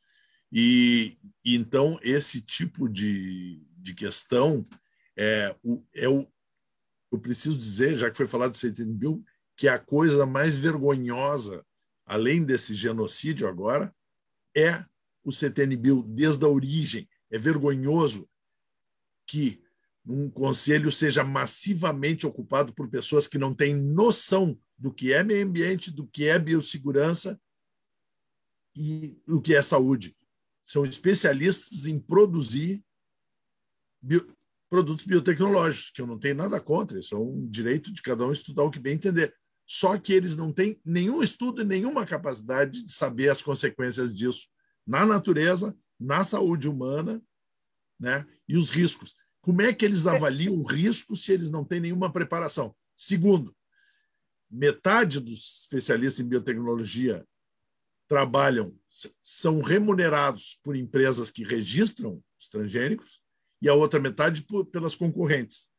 E então, esse tipo de questão, eu preciso dizer, já que foi falado do CTN-Bio, que a coisa mais vergonhosa, além desse genocídio agora, é o CTN-Bio desde a origem. É vergonhoso que um conselho seja massivamente ocupado por pessoas que não têm noção do que é meio ambiente, do que é biossegurança e do que é saúde. São especialistas em produzir produtos biotecnológicos, que eu não tenho nada contra, isso é um direito de cada um estudar o que bem entender. Só que eles não têm nenhum estudo e nenhuma capacidade de saber as consequências disso na natureza, na saúde humana, né? E os riscos. Como é que eles avaliam o risco se eles não têm nenhuma preparação? Segundo, metade dos especialistas em biotecnologia são remunerados por empresas que registram os transgênicos e a outra metade pelas concorrentes.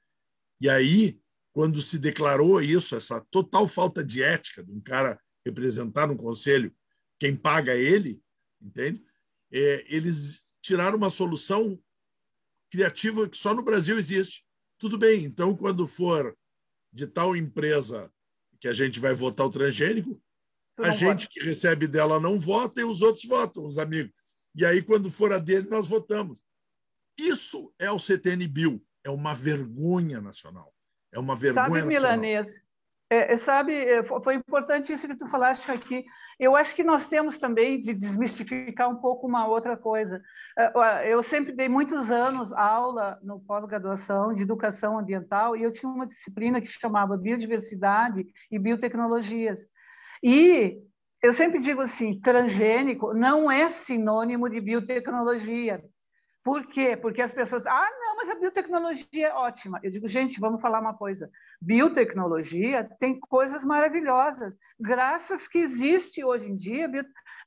E aí, quando se declarou isso, essa total falta de ética de um cara representar no conselho, quem paga ele, entende? Eles tirar uma solução criativa que só no Brasil existe. Tudo bem, então, quando for de tal empresa que a gente vai votar o transgênico, a gente que recebe dela não vota e os outros votam, os amigos. E aí, quando for a dele, nós votamos. Isso é o CTN Bio. É uma vergonha nacional. É uma vergonha nacional. Milanês, foi importante isso que tu falaste aqui. Eu acho que nós temos também de desmistificar um pouco uma outra coisa. Eu sempre dei muitos anos aula no pós-graduação de educação ambiental e eu tinha uma disciplina que se chamava biodiversidade e biotecnologias. E eu sempre digo assim, transgênico não é sinônimo de biotecnologia. Por quê? Porque as pessoas... não, mas a biotecnologia é ótima. Eu digo, gente, vamos falar uma coisa. Biotecnologia tem coisas maravilhosas. Graças que existe hoje em dia...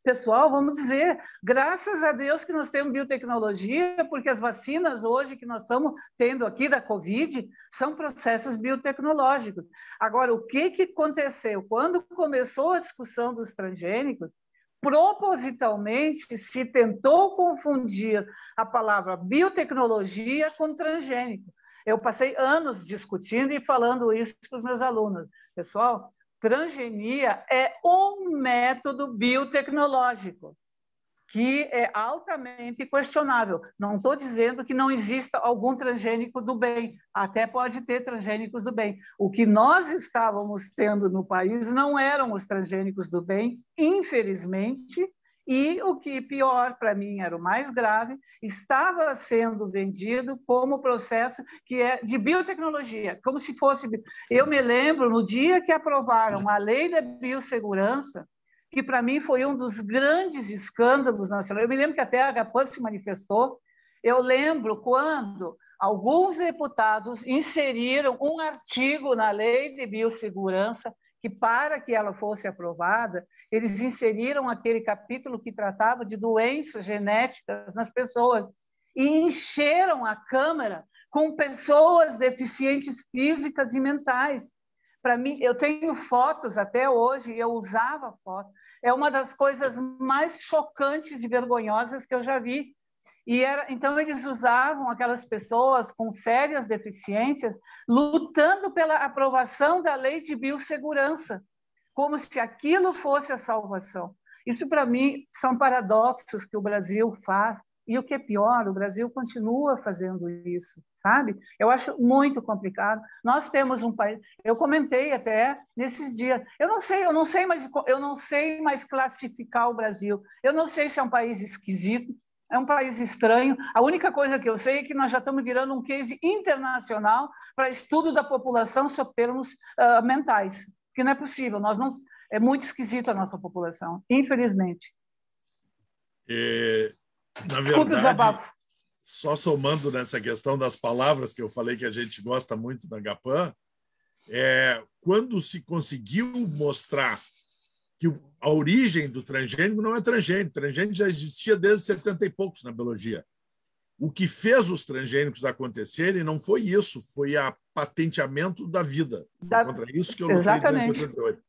Pessoal, vamos dizer, graças a Deus que nós temos biotecnologia, porque as vacinas hoje que nós estamos tendo aqui da Covid são processos biotecnológicos. Agora, o que aconteceu? Quando começou a discussão dos transgênicos, propositalmente se tentou confundir a palavra biotecnologia com transgênico. Eu passei anos discutindo e falando isso para os meus alunos. Pessoal, transgenia é um método biotecnológico que é altamente questionável. Não estou dizendo que não exista algum transgênico do bem, até pode ter transgênicos do bem. O que nós estávamos tendo no país não eram os transgênicos do bem, infelizmente, e o que pior para mim era o mais grave, estava sendo vendido como processo que é de biotecnologia, como se fosse... Eu me lembro, no dia que aprovaram a lei da biossegurança, que para mim foi um dos grandes escândalos nacionais. Eu me lembro que até a Agapan se manifestou. Eu lembro quando alguns deputados inseriram um artigo na lei de biossegurança que, para que ela fosse aprovada, eles inseriram aquele capítulo que tratava de doenças genéticas nas pessoas e encheram a Câmara com pessoas deficientes físicas e mentais. Para mim, eu tenho fotos até hoje, eu usava fotos. É uma das coisas mais chocantes e vergonhosas que eu já vi. Então, eles usavam aquelas pessoas com sérias deficiências lutando pela aprovação da lei de biossegurança, como se aquilo fosse a salvação. Isso, para mim, são paradoxos que o Brasil faz. E o que é pior, o Brasil continua fazendo isso, sabe? Eu acho muito complicado. Nós temos um país... Eu comentei até nesses dias. Eu não sei mais classificar o Brasil. Eu não sei se é um país esquisito, é um país estranho. A única coisa que eu sei é que nós já estamos virando um case internacional para estudo da população sobre termos mentais, que não é possível. É muito esquisita a nossa população, infelizmente. Na verdade, só somando nessa questão das palavras que eu falei que a gente gosta muito da Agapan, quando se conseguiu mostrar que a origem do transgênico não é transgênico. O transgênico já existia desde 70 e poucos na biologia. O que fez os transgênicos acontecerem não foi isso, foi o patenteamento da vida. Contra isso que eu lutei desde 78.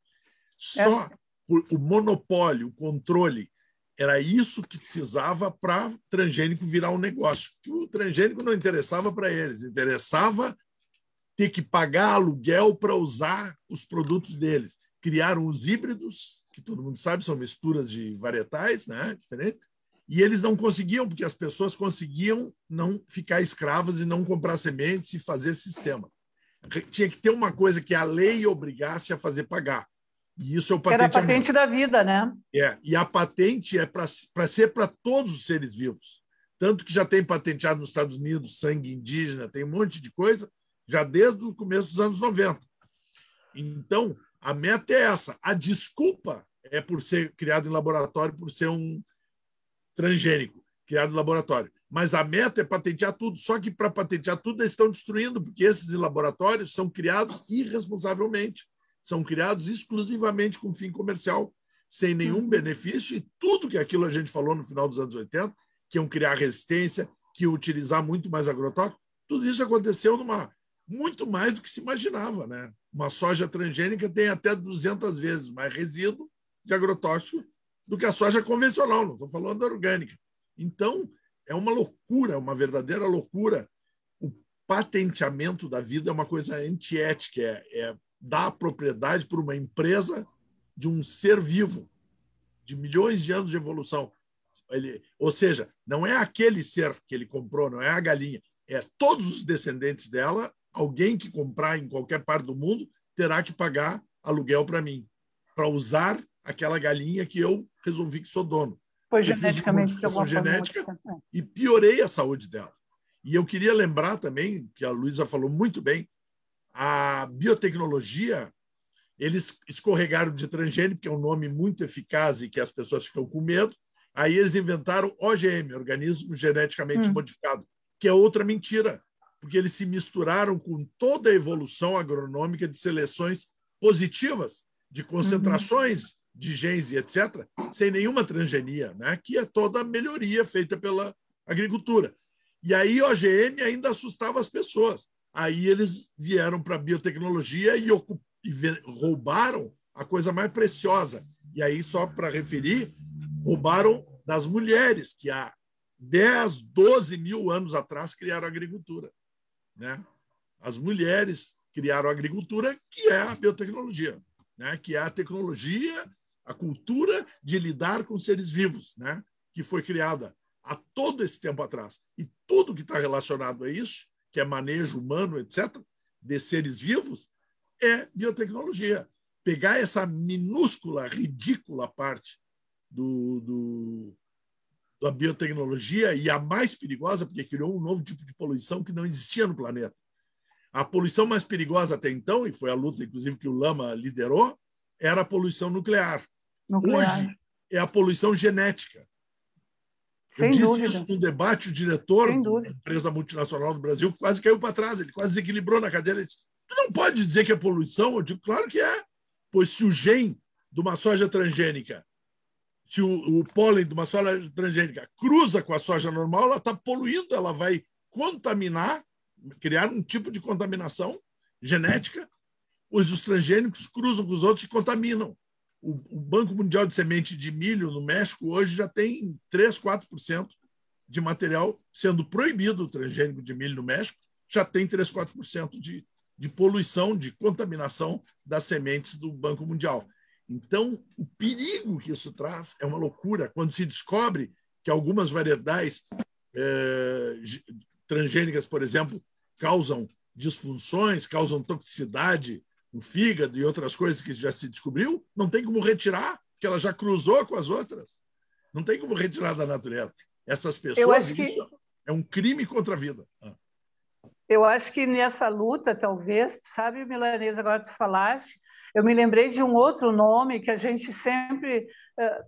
Só o monopólio, o controle, era isso que precisava para o transgênico virar um negócio. Que o transgênico não interessava para eles, interessava ter que pagar aluguel para usar os produtos deles. Criaram os híbridos, que todo mundo sabe, são misturas de varietais, né, diferentes, e eles não conseguiam, porque as pessoas conseguiam não ficar escravas e não comprar sementes e fazer sistema. Tinha que ter uma coisa que a lei obrigasse a fazer pagar. E isso é o patenteamento. Era a patente da vida, né? E a patente é para ser para todos os seres vivos. Tanto que já tem patenteado nos Estados Unidos sangue indígena, tem um monte de coisa, já desde o começo dos anos 90. Então, a meta é essa. A desculpa é por ser criado em laboratório, por ser um transgênico criado em laboratório. Mas a meta é patentear tudo. Só que para patentear tudo, eles estão destruindo, porque esses laboratórios são criados irresponsavelmente. São criados exclusivamente com fim comercial, sem nenhum benefício, e tudo que aquilo a gente falou no final dos anos 80, que iam criar resistência, que iam utilizar muito mais agrotóxico, tudo isso aconteceu muito mais do que se imaginava, né? Uma soja transgênica tem até 200 vezes mais resíduo de agrotóxico do que a soja convencional, não estou falando da orgânica. Então, é uma loucura, uma verdadeira loucura. O patenteamento da vida é uma coisa antiética, é dar a propriedade para uma empresa de um ser vivo, de milhões de anos de evolução. Ou seja, não é aquele ser que ele comprou, não é a galinha, é todos os descendentes dela. Alguém que comprar em qualquer parte do mundo terá que pagar aluguel para mim, para usar aquela galinha que eu resolvi que sou dono. Foi geneticamente de alguma genética e piorei a saúde dela. E eu queria lembrar também, que a Luísa falou muito bem, a biotecnologia, eles escorregaram de transgênico, que é um nome muito eficaz e que as pessoas ficam com medo. Aí eles inventaram OGM, organismo geneticamente modificado, que é outra mentira, porque eles se misturaram com toda a evolução agronômica de seleções positivas, de concentrações de genes e etc., sem nenhuma transgenia, né? Que é toda a melhoria feita pela agricultura. E aí OGM ainda assustava as pessoas. Aí eles vieram para a biotecnologia e roubaram a coisa mais preciosa. E aí, só para referir, roubaram das mulheres, que há 10, 12 mil anos atrás criaram a agricultura, né? As mulheres criaram a agricultura, que é a biotecnologia, né? Que é a tecnologia, a cultura de lidar com seres vivos, né? Que foi criada há todo esse tempo atrás. E tudo que está relacionado a isso, que é manejo humano, etc., de seres vivos, é biotecnologia. Pegar essa minúscula, ridícula parte da biotecnologia, e a mais perigosa, porque criou um novo tipo de poluição que não existia no planeta. A poluição mais perigosa até então, e foi a luta, inclusive, que o Lama liderou, era a poluição nuclear. Hoje é a poluição genética. Sem dúvida. dúvida. Isso no debate, o diretor da empresa multinacional do Brasil quase caiu para trás, ele quase desequilibrou na cadeira. Ele disse: tu não pode dizer que é poluição? Eu digo: claro que é. Pois se o gene de uma soja transgênica, se o pólen de uma soja transgênica cruza com a soja normal, ela está poluindo, ela vai contaminar, criar um tipo de contaminação genética, pois os transgênicos cruzam com os outros e contaminam. O Banco Mundial de Semente de Milho, no México, hoje já tem 3%, 4% de material sendo proibido, o transgênico de milho no México, já tem 3%, 4% de poluição, de contaminação das sementes do Banco Mundial. Então, o perigo que isso traz é uma loucura. Quando se descobre que algumas variedades transgênicas, por exemplo, causam disfunções, causam toxicidade no fígado e outras coisas que já se descobriu, não tem como retirar, porque ela já cruzou com as outras. Não tem como retirar da natureza. Essas pessoas, isso é um crime contra a vida. Eu acho que nessa luta, talvez, sabe, Milanês, agora tu falaste, eu me lembrei de um outro nome que a gente sempre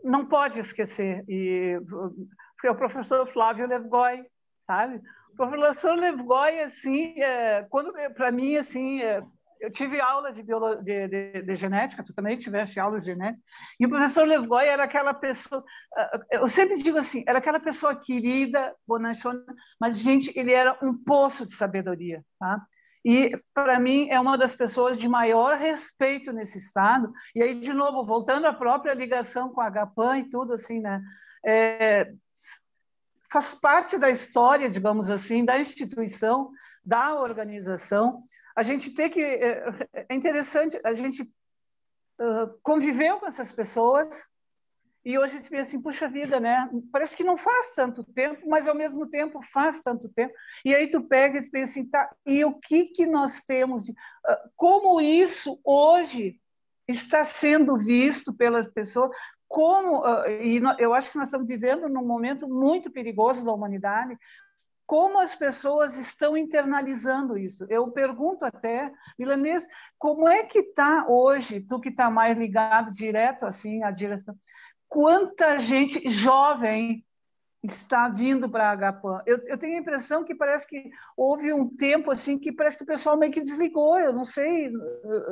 não pode esquecer, foi o professor Flávio Levgói, sabe? O professor Levgói, assim, para mim, assim, eu tive aula de genética, tu também tiveste aulas de genética, e o professor Levgói era aquela pessoa, eu sempre digo assim, era aquela pessoa querida, bonachona, mas, gente, ele era um poço de sabedoria, tá? E, para mim, é uma das pessoas de maior respeito nesse Estado. E aí, de novo, voltando à própria ligação com a Agapan e tudo, assim, né? Faz parte da história, digamos assim, da instituição, da organização. A gente tem que... É interessante, a gente conviveu com essas pessoas e hoje se pensa assim, puxa vida, né? Parece que não faz tanto tempo, mas ao mesmo tempo faz tanto tempo. E aí tu pega e pensa assim, tá, e o que nós temos? Como isso hoje está sendo visto pelas pessoas? E eu acho que nós estamos vivendo num momento muito perigoso da humanidade. Como as pessoas estão internalizando isso? Eu pergunto até, Milanês, como é que está hoje, tu que está mais ligado direto assim à direção, quanta gente jovem está vindo para a Agapan? Eu tenho a impressão que parece que houve um tempo assim que parece que o pessoal meio que desligou, eu não sei,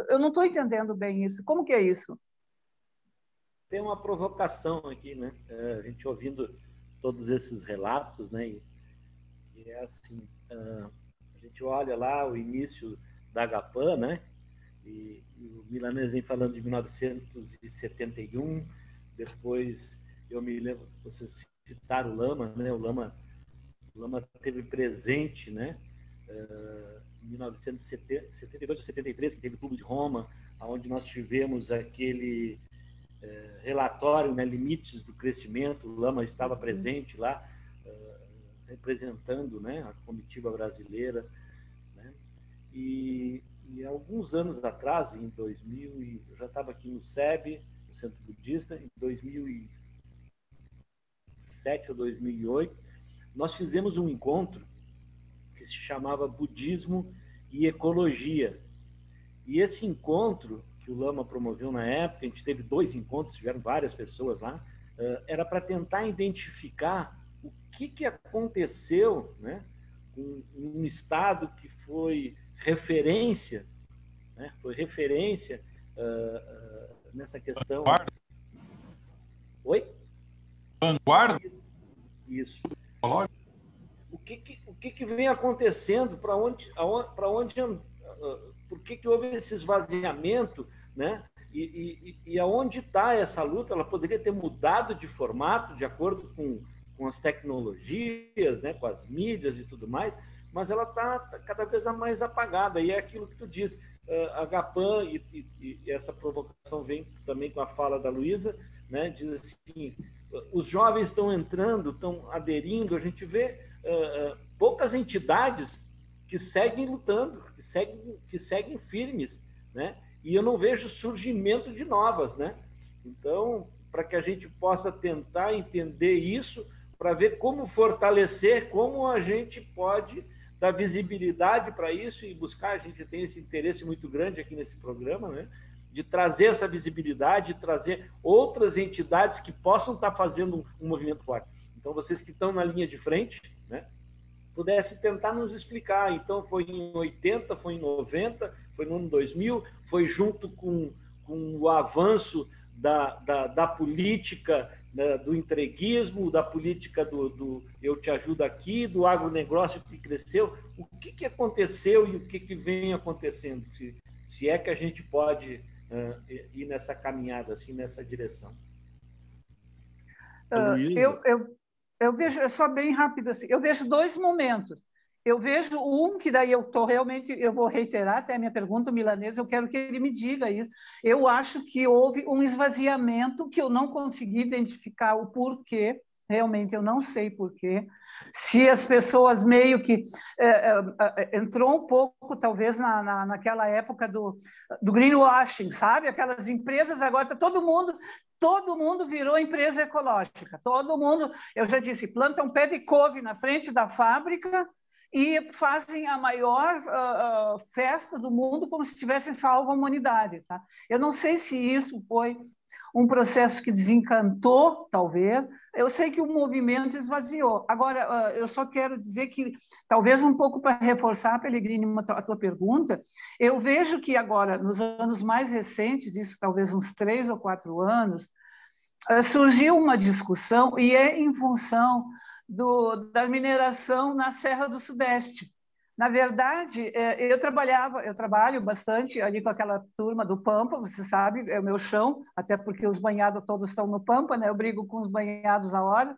eu não estou entendendo bem isso. Como que é isso? Tem uma provocação aqui, né? A gente ouvindo todos esses relatos, né? E é assim, a gente olha lá o início da Agapan, né? E o Milanês vem falando de 1971, depois eu me lembro, vocês citaram o Lama, né? O Lama O Lama esteve presente, né, em 1972 ou 73, que teve o Clube de Roma, onde nós tivemos aquele relatório, né, Limites do Crescimento. O Lama estava presente lá, representando, né, a comitiva brasileira, né? E alguns anos atrás, em 2000, eu já estava aqui no SEB, no Centro Budista, em 2007 ou 2008, nós fizemos um encontro que se chamava Budismo e Ecologia. E esse encontro que o Lama promoveu na época, a gente teve 2 encontros, tiveram várias pessoas lá, era para tentar identificar o que aconteceu, né, com um estado que foi referência, né, nessa questão. Vanguarda. Oi? Vanguarda? Isso. O que vem acontecendo? Por que houve esse esvaziamento, né? E aonde está essa luta? Ela poderia ter mudado de formato de acordo com as tecnologias, né, com as mídias e tudo mais, mas ela está cada vez mais apagada. E é aquilo que tu diz, a GAPAM, e essa provocação vem também com a fala da Luísa, né, diz assim, os jovens estão entrando, estão aderindo, a gente vê poucas entidades que seguem lutando, que seguem firmes, né? E eu não vejo surgimento de novas, né? Então, para que a gente possa tentar entender isso, para ver como fortalecer, como a gente pode dar visibilidade para isso e buscar, a gente tem esse interesse muito grande aqui nesse programa, né? De trazer essa visibilidade, de trazer outras entidades que possam estar fazendo um movimento forte. Então, vocês que estão na linha de frente, né, pudesse tentar nos explicar. Então, foi em 80, foi em 90, foi no ano 2000, foi junto com o avanço da política, né, do entreguismo, da política do eu te ajudo aqui, do agronegócio que cresceu. O que aconteceu e o que vem acontecendo? Se é que a gente pode ir nessa caminhada, assim, nessa direção. Eu vejo, só bem rápido assim, eu vejo 2 momentos. Eu vejo um que daí eu vou reiterar até a minha pergunta, Milanês, eu quero que ele me diga isso. Eu acho que houve um esvaziamento que eu não consegui identificar o porquê, realmente eu não sei porquê. Se as pessoas meio que entrou um pouco, talvez, naquela época do greenwashing, sabe? Aquelas empresas, agora tá todo mundo virou empresa ecológica. Todo mundo, eu já disse, planta um pé de couve na frente da fábrica e fazem a maior festa do mundo como se tivessem salvo a humanidade. Tá? Eu não sei se isso foi um processo que desencantou, talvez. Eu sei que o movimento esvaziou. Agora, eu só quero dizer que, talvez um pouco para reforçar, Pellegrini, a tua pergunta, eu vejo que agora, nos anos mais recentes, isso talvez uns 3 ou 4 anos, surgiu uma discussão, e é em função da mineração na Serra do Sudeste. Na verdade, eu trabalho bastante ali com aquela turma do Pampa, você sabe, é o meu chão, até porque os banhados todos estão no Pampa, né? Eu brigo com os banhados a hora.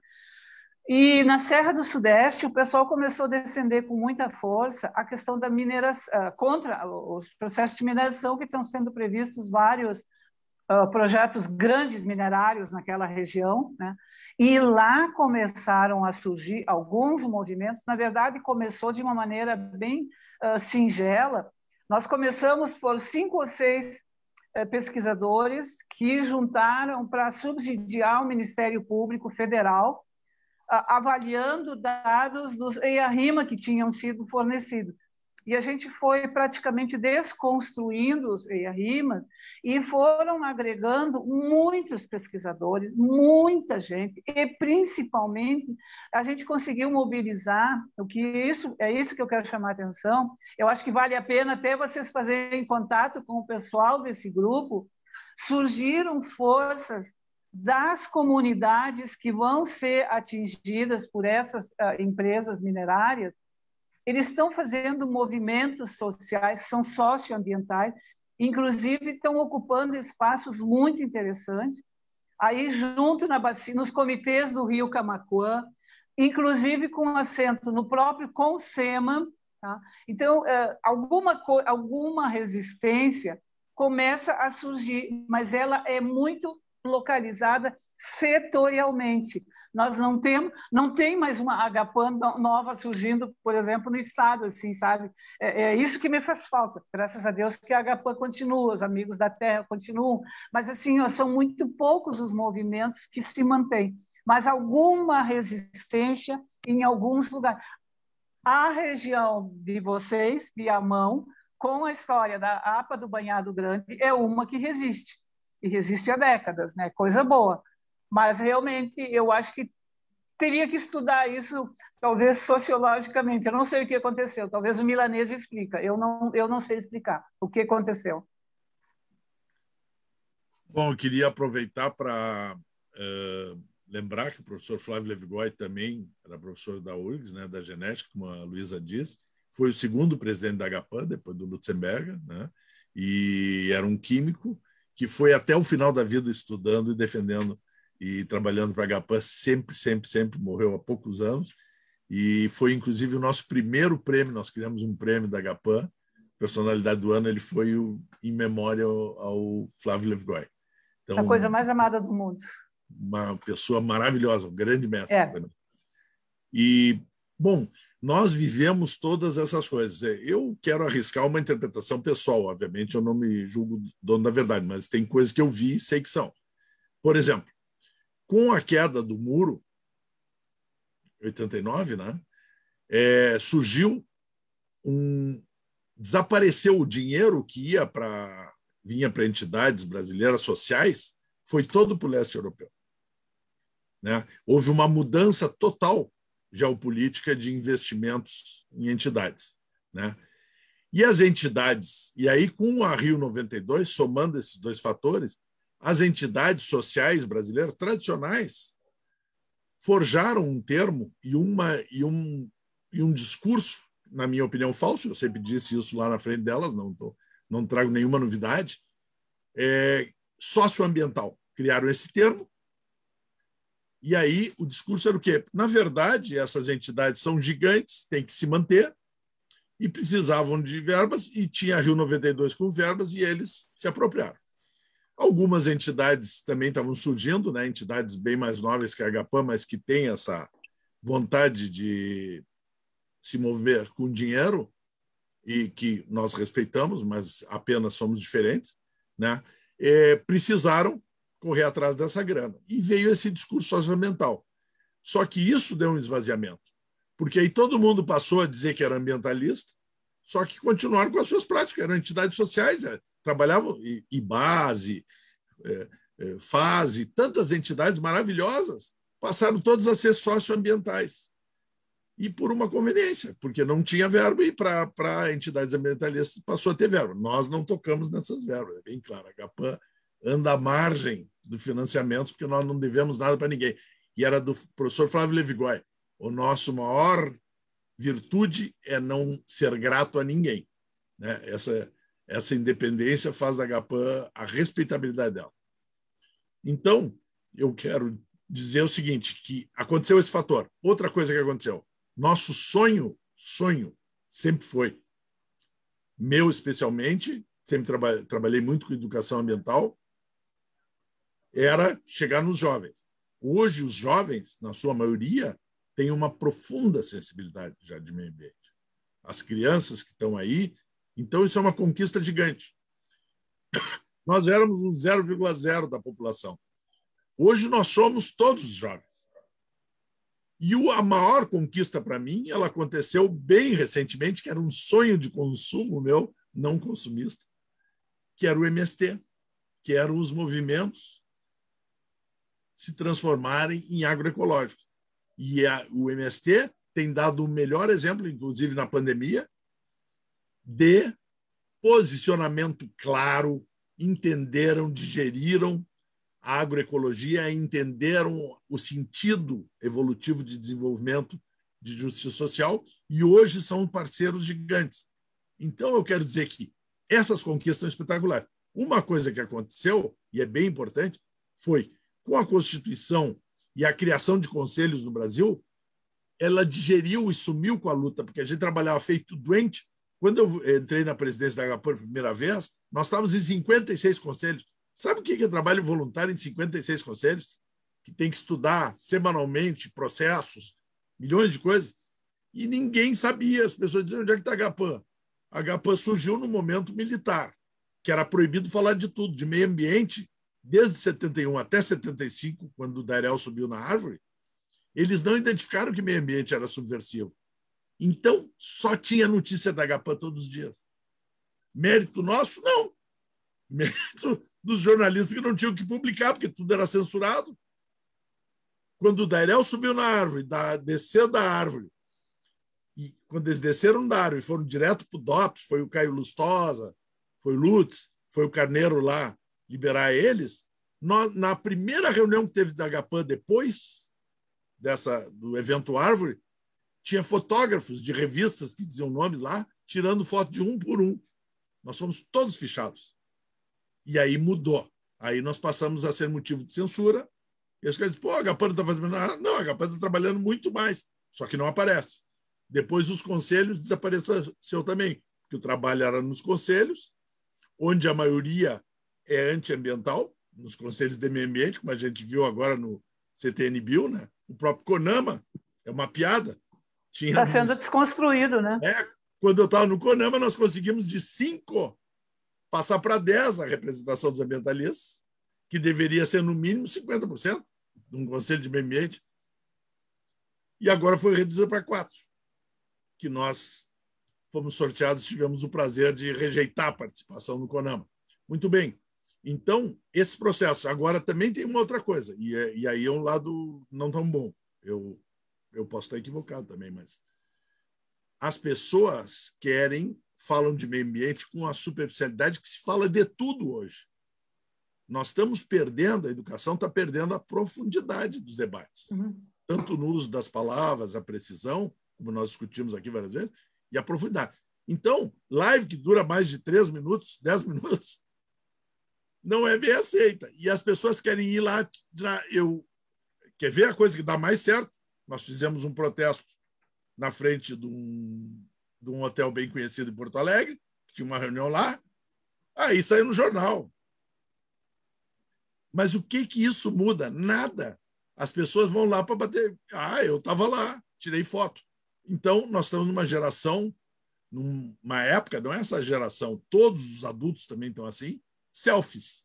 E na Serra do Sudeste, o pessoal começou a defender com muita força a questão da mineração, contra os processos de mineração que estão sendo previstos vários projetos grandes minerários naquela região, né? E lá começaram a surgir alguns movimentos. Na verdade, começou de uma maneira bem singela. Nós começamos por 5 ou 6 pesquisadores que juntaram para subsidiar o Ministério Público Federal, avaliando dados dos EIA-RIMA que tinham sido fornecidos. E a gente foi praticamente desconstruindo os EIA-RIMA e foram agregando muitos pesquisadores, muita gente, e principalmente a gente conseguiu mobilizar, é isso que eu quero chamar a atenção. Eu acho que vale a pena até vocês fazerem contato com o pessoal desse grupo. Surgiram forças das comunidades que vão ser atingidas por essas empresas minerárias. Eles estão fazendo movimentos sociais, são socioambientais, inclusive estão ocupando espaços muito interessantes. Aí, junto na bacia, nos comitês do Rio Camaquã, inclusive com acento no próprio consema. Tá? Então, alguma resistência começa a surgir, mas ela é muito localizada setorialmente. Nós não tem mais uma Agapan nova surgindo, por exemplo, no estado, assim, sabe? É isso que me faz falta. Graças a Deus que a Agapan continua, os Amigos da Terra continuam, mas assim, são muito poucos os movimentos que se mantêm. Mas alguma resistência em alguns lugares. A região de vocês, Viamão, com a história da APA do Banhado Grande, é uma que resiste. E resiste há décadas, né? Coisa boa. Mas, realmente, eu acho que teria que estudar isso, talvez, sociologicamente. Eu não sei o que aconteceu. Talvez o milanês explica. Eu não sei explicar o que aconteceu. Bom, eu queria aproveitar para lembrar que o professor Flávio Levigoy também era professor da URGS, né, da genética, como a Luísa disse. Foi o segundo presidente da Agapan, depois do Lutzenberger, né? E era um químico que foi até o final da vida estudando e defendendo e trabalhando para a Agapan, sempre, morreu há poucos anos, e foi inclusive o nosso primeiro prêmio, nós criamos um prêmio da Agapan, personalidade do ano, ele foi em memória ao Flávio Levigoy. Então, a coisa mais amada do mundo. Uma pessoa maravilhosa, um grande mestre também. E, bom, nós vivemos todas essas coisas. Eu quero arriscar uma interpretação pessoal, obviamente eu não me julgo dono da verdade, mas tem coisas que eu vi e sei que são. Por exemplo, com a queda do muro, 89, né, surgiu desapareceu o dinheiro que vinha para entidades brasileiras sociais, foi todo para o leste europeu. Né? Houve uma mudança total geopolítica de investimentos em entidades. Né? E as entidades, e aí com a Rio 92, somando esses dois fatores, as entidades sociais brasileiras tradicionais forjaram um termo e um discurso, na minha opinião, falso, eu sempre disse isso lá na frente delas, não trago nenhuma novidade, socioambiental. Criaram esse termo, e aí o discurso era o quê? Na verdade, essas entidades são gigantes, têm que se manter, e precisavam de verbas, e tinha a Rio 92 com verbas, e eles se apropriaram. Algumas entidades também estavam surgindo, né? Entidades bem mais novas que a Agapan, mas que têm essa vontade de se mover com dinheiro, e que nós respeitamos, mas apenas somos diferentes, né? Precisaram correr atrás dessa grana. E veio esse discurso socioambiental. Só que isso deu um esvaziamento, porque aí todo mundo passou a dizer que era ambientalista, só que continuaram com as suas práticas, eram entidades sociais, trabalhavam, e base, fase, tantas entidades maravilhosas, passaram todas a ser socioambientais. E por uma conveniência, porque não tinha verba, e para entidades ambientalistas passou a ter verba. Nós não tocamos nessas verbas, é bem claro. A Agapan anda à margem do financiamento, porque nós não devemos nada para ninguém. E era do professor Flávio Levigoy. O nosso maior virtude é não ser grato a ninguém. Né? Essa independência faz da Agapan a respeitabilidade dela. Então, eu quero dizer o seguinte, que aconteceu esse fator. Outra coisa que aconteceu, nosso sonho sempre foi, meu especialmente, sempre trabalhei muito com educação ambiental, era chegar nos jovens. Hoje, os jovens, na sua maioria, têm uma profunda sensibilidade já de meio ambiente. As crianças que estão aí, então isso é uma conquista gigante. Nós éramos um 0,0 da população. Hoje nós somos todos os jovens. E a maior conquista para mim, ela aconteceu bem recentemente, que era um sonho de consumo meu, não consumista, que era o MST, que eram os movimentos se transformarem em agroecológicos. E o MST tem dado o melhor exemplo, inclusive na pandemia, de posicionamento claro, entenderam, digeriram a agroecologia, entenderam o sentido evolutivo de desenvolvimento de justiça social e hoje são parceiros gigantes. Então, eu quero dizer que essas conquistas são espetaculares. Uma coisa que aconteceu, e é bem importante, foi com a Constituição e a criação de conselhos no Brasil, ela digeriu e sumiu com a luta, porque a gente trabalhava feito doente. Quando eu entrei na presidência da Agapan a primeira vez, nós estávamos em 56 conselhos. Sabe o que é trabalho voluntário em 56 conselhos? Que tem que estudar semanalmente processos, milhões de coisas, e ninguém sabia. As pessoas diziam: onde é que está a Agapan? A Agapan surgiu no momento militar, que era proibido falar de tudo, de meio ambiente, desde 71 até 75, quando o Dairel subiu na árvore. Eles não identificaram que meio ambiente era subversivo. Então, só tinha notícia da Agapan todos os dias. Mérito nosso? Não. Mérito dos jornalistas que não tinham que publicar, porque tudo era censurado. Quando o Dairel subiu na árvore, desceu da árvore, e quando eles desceram da árvore e foram direto para o DOPS, foi o Caio Lustosa, foi o Lutz, foi o Carneiro lá liberar eles, na primeira reunião que teve da Agapan depois do evento Árvore, tinha fotógrafos de revistas que diziam nomes lá, tirando foto de um por um. Nós fomos todos fichados. E aí mudou. Aí nós passamos a ser motivo de censura. E as coisas dizem: pô, a Agapan não está fazendo nada. Não, a Agapan está trabalhando muito mais, só que não aparece. Depois os conselhos desapareceu também, porque o trabalho era nos conselhos, onde a maioria é antiambiental, nos conselhos de meio ambiente, como a gente viu agora no CTN-Bio, né? O próprio CONAMA é uma piada. Está sendo desconstruído, né? Quando eu estava no CONAMA, nós conseguimos de 5 passar para 10 a representação dos ambientalistas, que deveria ser no mínimo 50% de um conselho de meio ambiente. E agora foi reduzido para 4, que nós fomos sorteados e tivemos o prazer de rejeitar a participação no CONAMA. Muito bem. Então, esse processo. Agora também tem uma outra coisa, e aí é um lado não tão bom. Eu posso estar equivocado também, mas as pessoas falam de meio ambiente com a superficialidade que se fala de tudo hoje. Nós estamos perdendo, a educação está perdendo a profundidade dos debates, tanto no uso das palavras, a precisão, como nós discutimos aqui várias vezes, e a profundidade. Então, live que dura mais de 3 minutos, 10 minutos, não é bem aceita. E as pessoas querem ir lá. Quer ver a coisa que dá mais certo? Nós fizemos um protesto na frente de um hotel bem conhecido em Porto Alegre, tinha uma reunião lá, aí saiu no jornal. Mas o que isso muda? Nada. As pessoas vão lá para bater. Eu estava lá, tirei foto. Então, nós estamos numa geração, numa época, não é essa geração, todos os adultos também estão assim, selfies.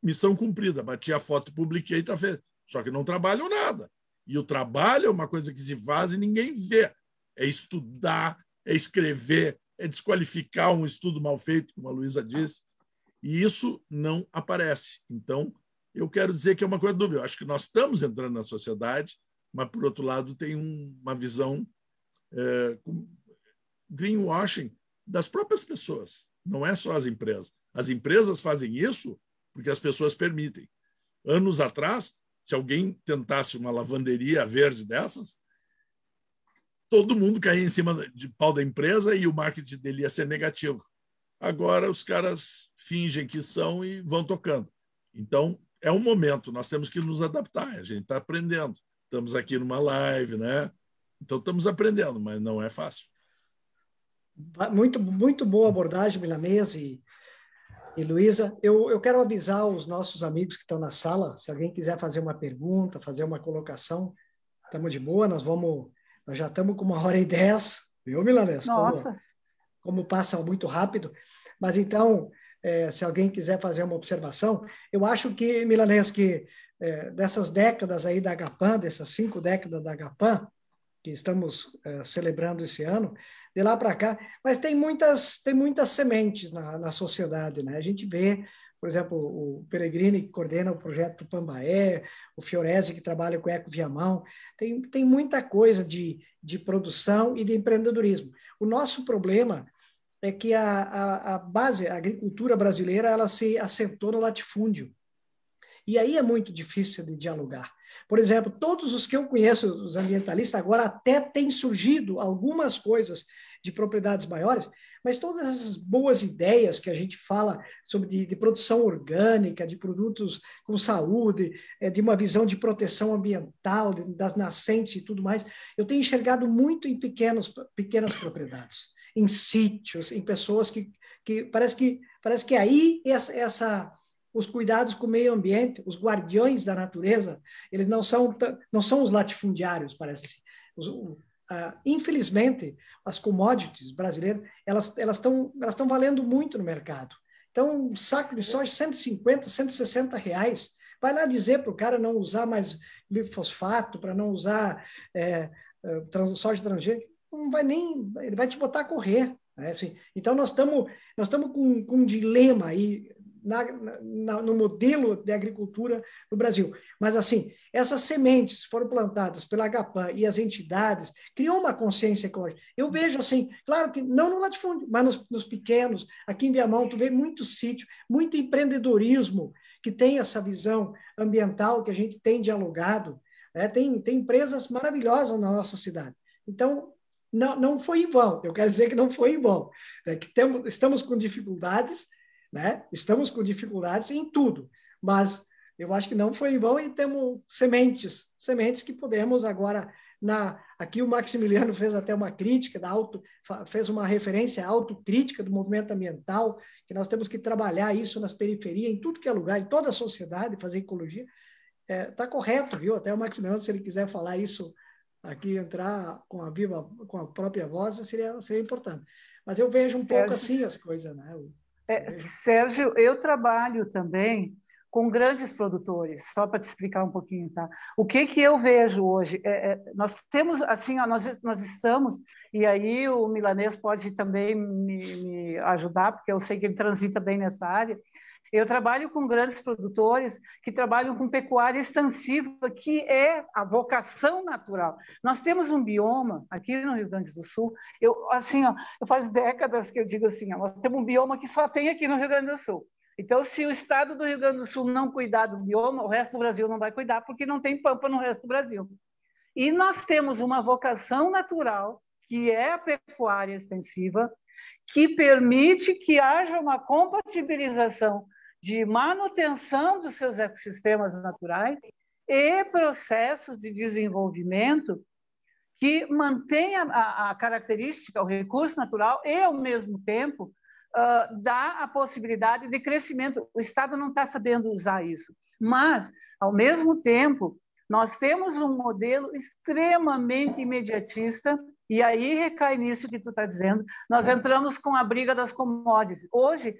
Missão cumprida, bati a foto, publiquei e está feito. Só que não trabalham nada. E o trabalho é uma coisa que se faz e ninguém vê. É estudar, é escrever, é desqualificar um estudo mal feito, como a Luísa disse. E isso não aparece. Então, eu quero dizer que é uma coisa dúbia. Eu acho que nós estamos entrando na sociedade, mas, por outro lado, tem uma visão greenwashing das próprias pessoas. Não é só as empresas. As empresas fazem isso porque as pessoas permitem. Anos atrás, se alguém tentasse uma lavanderia verde dessas, todo mundo caía em cima de pau da empresa e o marketing dele ia ser negativo. Agora os caras fingem que são e vão tocando. Então, é um momento, nós temos que nos adaptar, a gente está aprendendo. Estamos aqui numa live, né? Então, estamos aprendendo, mas não é fácil. Muito, muito boa abordagem, Milanês e Luísa. Eu quero avisar os nossos amigos que estão na sala, se alguém quiser fazer uma pergunta, fazer uma colocação, estamos de boa, nós já estamos com 1h10, viu, Milanês? Nossa! Como passa muito rápido. Mas, então, se alguém quiser fazer uma observação, eu acho que, Milanês, que dessas décadas aí da Agapan, dessas 5 décadas da Agapan, que estamos celebrando esse ano, de lá para cá, mas tem muitas sementes na sociedade, né? A gente vê, por exemplo, o Peregrini, que coordena o projeto Pambaé, o Fiorese, que trabalha com Eco Viamão, tem muita coisa de produção e de empreendedorismo. O nosso problema é que a base, a agricultura brasileira, ela se assentou no latifúndio. E aí é muito difícil de dialogar. Por exemplo, todos os que eu conheço, os ambientalistas, agora até têm surgido algumas coisas de propriedades maiores, mas todas essas boas ideias que a gente fala sobre de produção orgânica, de produtos com saúde, de uma visão de proteção ambiental, das nascentes e tudo mais, eu tenho enxergado muito em pequenas propriedades, em sítios, em pessoas que parece que aí os cuidados com o meio ambiente, os guardiões da natureza, eles não são os latifundiários, parece assim. Infelizmente, as commodities brasileiras, elas estão valendo muito no mercado. Então, um saco de soja, 150, 160 reais. Vai lá dizer para o cara não usar mais glifosfato, para não usar soja transgênica, não vai nem, ele vai te botar a correr. Né? Assim, então, nós estamos com um dilema aí no modelo de agricultura no Brasil. Mas, assim, essas sementes foram plantadas pela Agapan e as entidades, criou uma consciência ecológica. Eu vejo, assim, claro que não no latifúndio, mas nos pequenos, aqui em Viamão, tu vê muito sítio, muito empreendedorismo que tem essa visão ambiental que a gente tem dialogado, né? Tem empresas maravilhosas na nossa cidade. Então, não foi em vão, eu quero dizer que não foi em vão, né? Que estamos com dificuldades, né? Estamos com dificuldades em tudo, mas eu acho que não foi em vão e temos sementes que podemos agora... Aqui o Maximiliano fez até uma crítica, fez uma referência à autocrítica do movimento ambiental, que nós temos que trabalhar isso nas periferias, em tudo que é lugar, em toda a sociedade, fazer ecologia. Está correto, viu? Até o Maximiliano, se ele quiser falar isso aqui, entrar com a própria voz, seria importante. Mas eu vejo um pouco assim as coisas, né? Sérgio, eu trabalho também com grandes produtores, só para te explicar um pouquinho, tá? O que eu vejo hoje? Nós temos, assim, ó, nós estamos, e aí o Milanês pode também me ajudar, porque eu sei que ele transita bem nessa área. Eu trabalho com grandes produtores que trabalham com pecuária extensiva, que é a vocação natural. Nós temos um bioma aqui no Rio Grande do Sul, eu faz décadas que eu digo assim, ó, nós temos um bioma que só tem aqui no Rio Grande do Sul. Então, se o estado do Rio Grande do Sul não cuidar do bioma, o resto do Brasil não vai cuidar, porque não tem pampa no resto do Brasil. E nós temos uma vocação natural, que é a pecuária extensiva, que permite que haja uma compatibilização de manutenção dos seus ecossistemas naturais e processos de desenvolvimento que mantenha a característica, o recurso natural e, ao mesmo tempo, dá a possibilidade de crescimento. O Estado não está sabendo usar isso, mas, ao mesmo tempo, nós temos um modelo extremamente imediatista, e aí recai nisso que tu está dizendo, nós entramos com a briga das commodities. Hoje,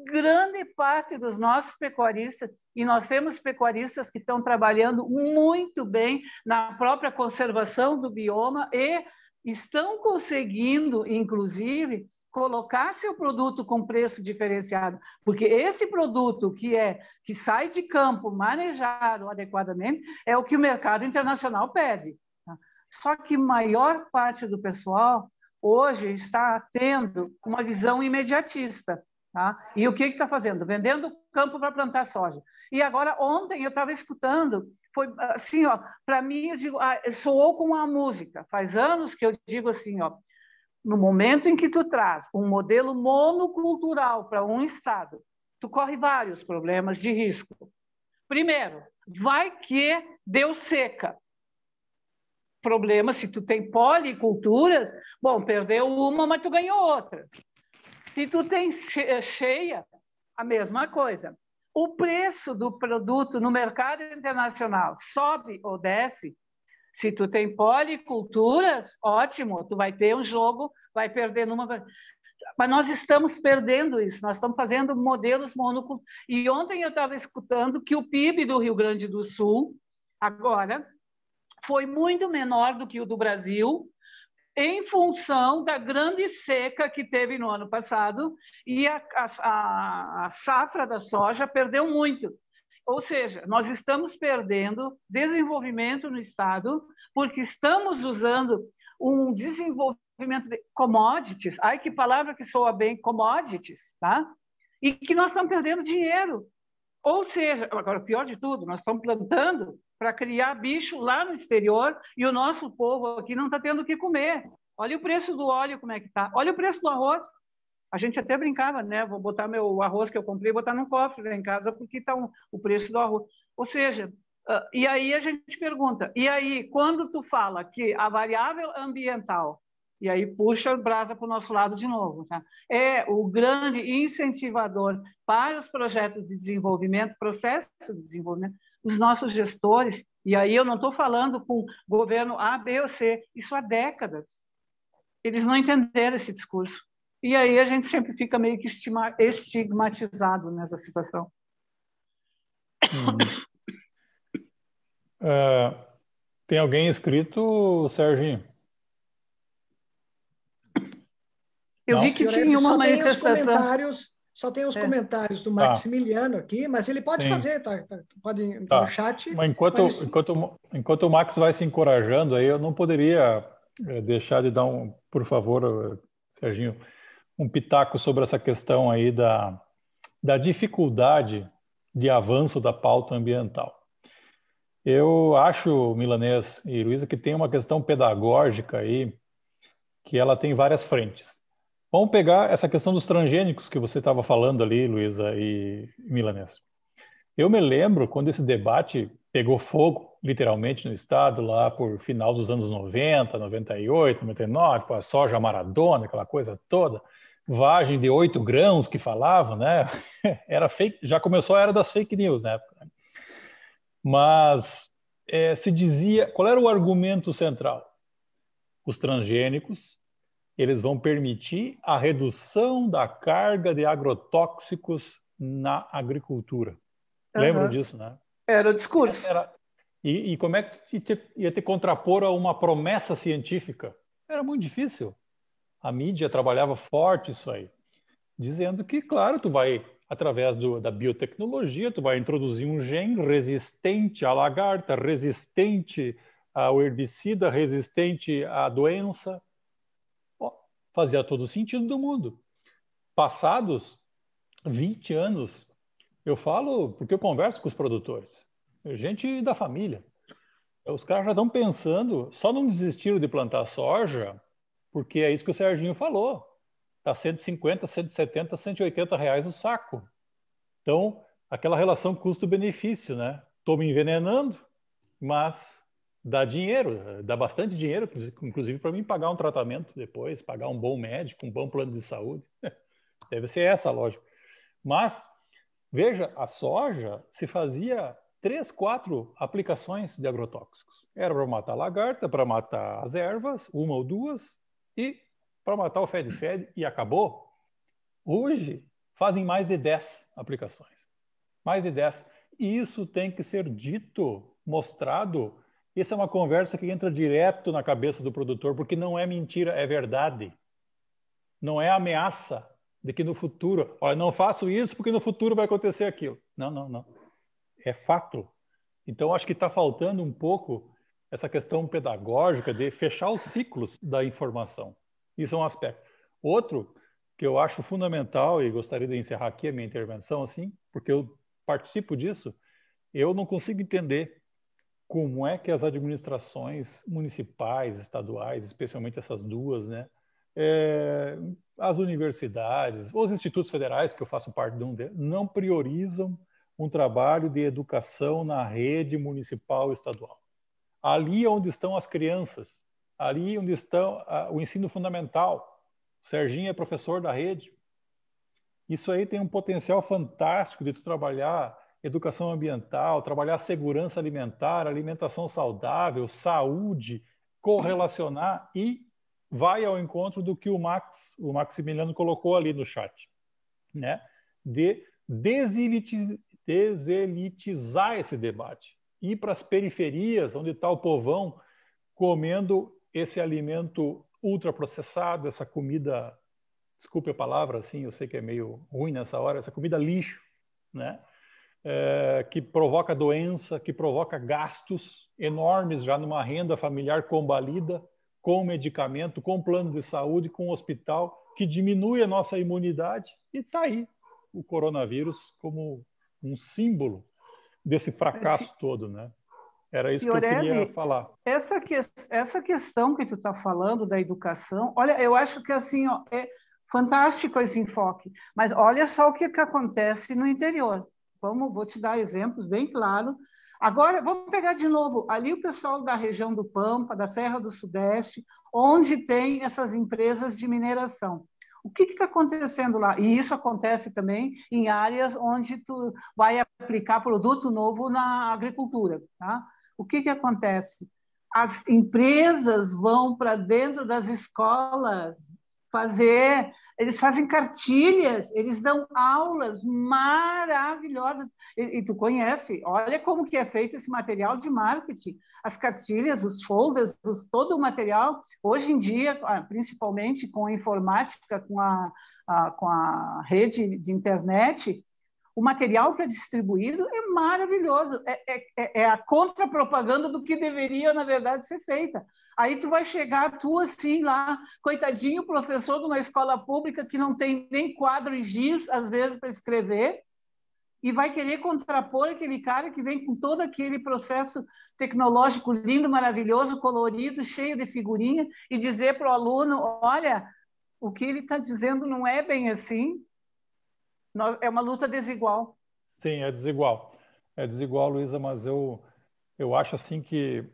grande parte dos nossos pecuaristas, e nós temos pecuaristas que estão trabalhando muito bem na própria conservação do bioma e estão conseguindo, inclusive, colocar seu produto com preço diferenciado, porque esse produto que sai de campo manejado adequadamente é o que o mercado internacional pede. Tá? Só que a maior parte do pessoal hoje está tendo uma visão imediatista. Tá? E o que está fazendo? Vendendo campo para plantar soja. E agora, ontem, eu estava escutando, foi assim, ó, para mim, eu digo, soou com a música. Faz anos que eu digo assim, ó, no momento em que tu traz um modelo monocultural para um estado, tu corre vários problemas de risco. Primeiro, vai que deu seca. Problema, se tu tem policulturas, bom, perdeu uma, mas tu ganhou outra. Se tu tem cheia, a mesma coisa. O preço do produto no mercado internacional sobe ou desce. Se tu tem policulturas, ótimo, tu vai ter um jogo, vai perder numa... Mas nós estamos perdendo isso, nós estamos fazendo modelos monoculturais. E ontem eu estava escutando que o PIB do Rio Grande do Sul, agora, foi muito menor do que o do Brasil, em função da grande seca que teve no ano passado, e a safra da soja perdeu muito. Ou seja, nós estamos perdendo desenvolvimento no Estado porque estamos usando um desenvolvimento de commodities, ai que palavra que soa bem, commodities, tá? E que nós estamos perdendo dinheiro. Ou seja, agora, o pior de tudo, nós estamos plantando para criar bicho lá no exterior e o nosso povo aqui não está tendo o que comer. Olha o preço do óleo, como é que está. Olha o preço do arroz. A gente até brincava, né? Vou botar meu arroz que eu comprei, botar num cofre lá em casa, porque está o preço do arroz. Ou seja, e aí a gente pergunta, e aí, quando tu fala que a variável ambiental, e aí puxa a brasa para o nosso lado de novo, tá? É o grande incentivador para os projetos de desenvolvimento, processo de desenvolvimento dos nossos gestores, e aí eu não estou falando com governo A, B ou C, isso há décadas. Eles não entenderam esse discurso. E aí a gente sempre fica meio que estigmatizado nessa situação. Tem alguém inscrito, Serginho? Eu vi que tinha uma manifestação. Só tem os comentários do Maximiliano aqui, mas ele pode fazer, pode entrar no chat. Mas enquanto o Max vai se encorajando, aí eu não poderia deixar de dar por favor, Serginho, um pitaco sobre essa questão aí da dificuldade de avanço da pauta ambiental. Eu acho, Milanês e Luísa, que tem uma questão pedagógica aí, que ela tem várias frentes. Vamos pegar essa questão dos transgênicos que você estava falando ali, Luísa e Milanês. Eu me lembro quando esse debate pegou fogo, literalmente, no Estado, lá por final dos anos 90, 98, 99, com a soja Maradona, aquela coisa toda, vagem de 8 grãos que falavam, né? Era fake, já começou a era das fake news, né? Mas se dizia, qual era o argumento central? Os transgênicos, eles vão permitir a redução da carga de agrotóxicos na agricultura. Lembram disso, né? Era o discurso. E como é que ia te contrapor a uma promessa científica? Era muito difícil. A mídia trabalhava forte isso aí, dizendo que, claro, tu vai, através da biotecnologia, tu vai introduzir um gene resistente à lagarta, resistente ao herbicida, resistente à doença. Fazia todo o sentido do mundo. Passados 20 anos, eu falo porque eu converso com os produtores, gente da família. Os caras já estão pensando, só não desistiram de plantar soja, porque é isso que o Serginho falou. Está 150, 170, 180 reais o saco. Então, aquela relação custo-benefício, né? Estou me envenenando, mas dá dinheiro, dá bastante dinheiro, inclusive para mim pagar um tratamento depois, pagar um bom médico, um bom plano de saúde. Deve ser essa a lógica. Mas, veja, a soja se fazia 3, 4 aplicações de agrotóxicos. Era para matar a lagarta, para matar as ervas, 1 ou 2, e para matar o fede-fede, e acabou. Hoje, fazem mais de 10 aplicações. Mais de 10. E isso tem que ser dito, mostrado. Essa é uma conversa que entra direto na cabeça do produtor, porque não é mentira, é verdade. Não é ameaça de que no futuro, olha, não faço isso porque no futuro vai acontecer aquilo. Não, não, não. É fato. Então, acho que está faltando um pouco essa questão pedagógica de fechar os ciclos da informação. Isso é um aspecto. Outro que eu acho fundamental, e gostaria de encerrar aqui a minha intervenção, assim, porque eu participo disso, eu não consigo entender como é que as administrações municipais, estaduais, especialmente essas duas, né, as universidades, os institutos federais, que eu faço parte de um deles, não priorizam um trabalho de educação na rede municipal e estadual. Ali onde estão as crianças, ali onde estão o ensino fundamental. O Serginho é professor da rede. Isso aí tem um potencial fantástico de tu trabalhar educação ambiental, trabalhar segurança alimentar, alimentação saudável, saúde, correlacionar, e vai ao encontro do que o Maximiliano colocou ali no chat, né? De deselitizar esse debate, ir para as periferias, onde está o povão comendo esse alimento ultraprocessado, essa comida, desculpe a palavra, assim, eu sei que é meio ruim nessa hora, essa comida lixo, né? Que provoca doença, que provoca gastos enormes já numa renda familiar combalida, com medicamento, com plano de saúde, com hospital, que diminui a nossa imunidade, e está aí o coronavírus como um símbolo desse fracasso todo, né? Era isso que eu queria falar. Essa questão que tu está falando da educação, olha, eu acho que assim, ó, é fantástico esse enfoque, mas olha só o que acontece no interior. Vou te dar exemplos bem claros. Agora, vamos pegar de novo, ali o pessoal da região do Pampa, da Serra do Sudeste, onde tem essas empresas de mineração. O que está acontecendo lá? E isso acontece também em áreas onde tu vai aplicar produto novo na agricultura, tá? O que acontece? As empresas vão para dentro das escolas eles fazem cartilhas, eles dão aulas maravilhosas. E tu conhece, olha como que é feito esse material de marketing. As cartilhas, os folders, todo o material, hoje em dia, principalmente com a informática, com a rede de internet, o material que é distribuído é maravilhoso, é a contrapropaganda do que deveria, na verdade, ser feita. Aí tu vai chegar, tu assim lá, coitadinho, professor de uma escola pública que não tem nem quadro e giz, às vezes, para escrever, e vai querer contrapor aquele cara que vem com todo aquele processo tecnológico lindo, maravilhoso, colorido, cheio de figurinha, e dizer para o aluno, olha, o que ele está dizendo não é bem assim. É uma luta desigual. Sim, é desigual. É desigual, Luísa, mas eu acho assim que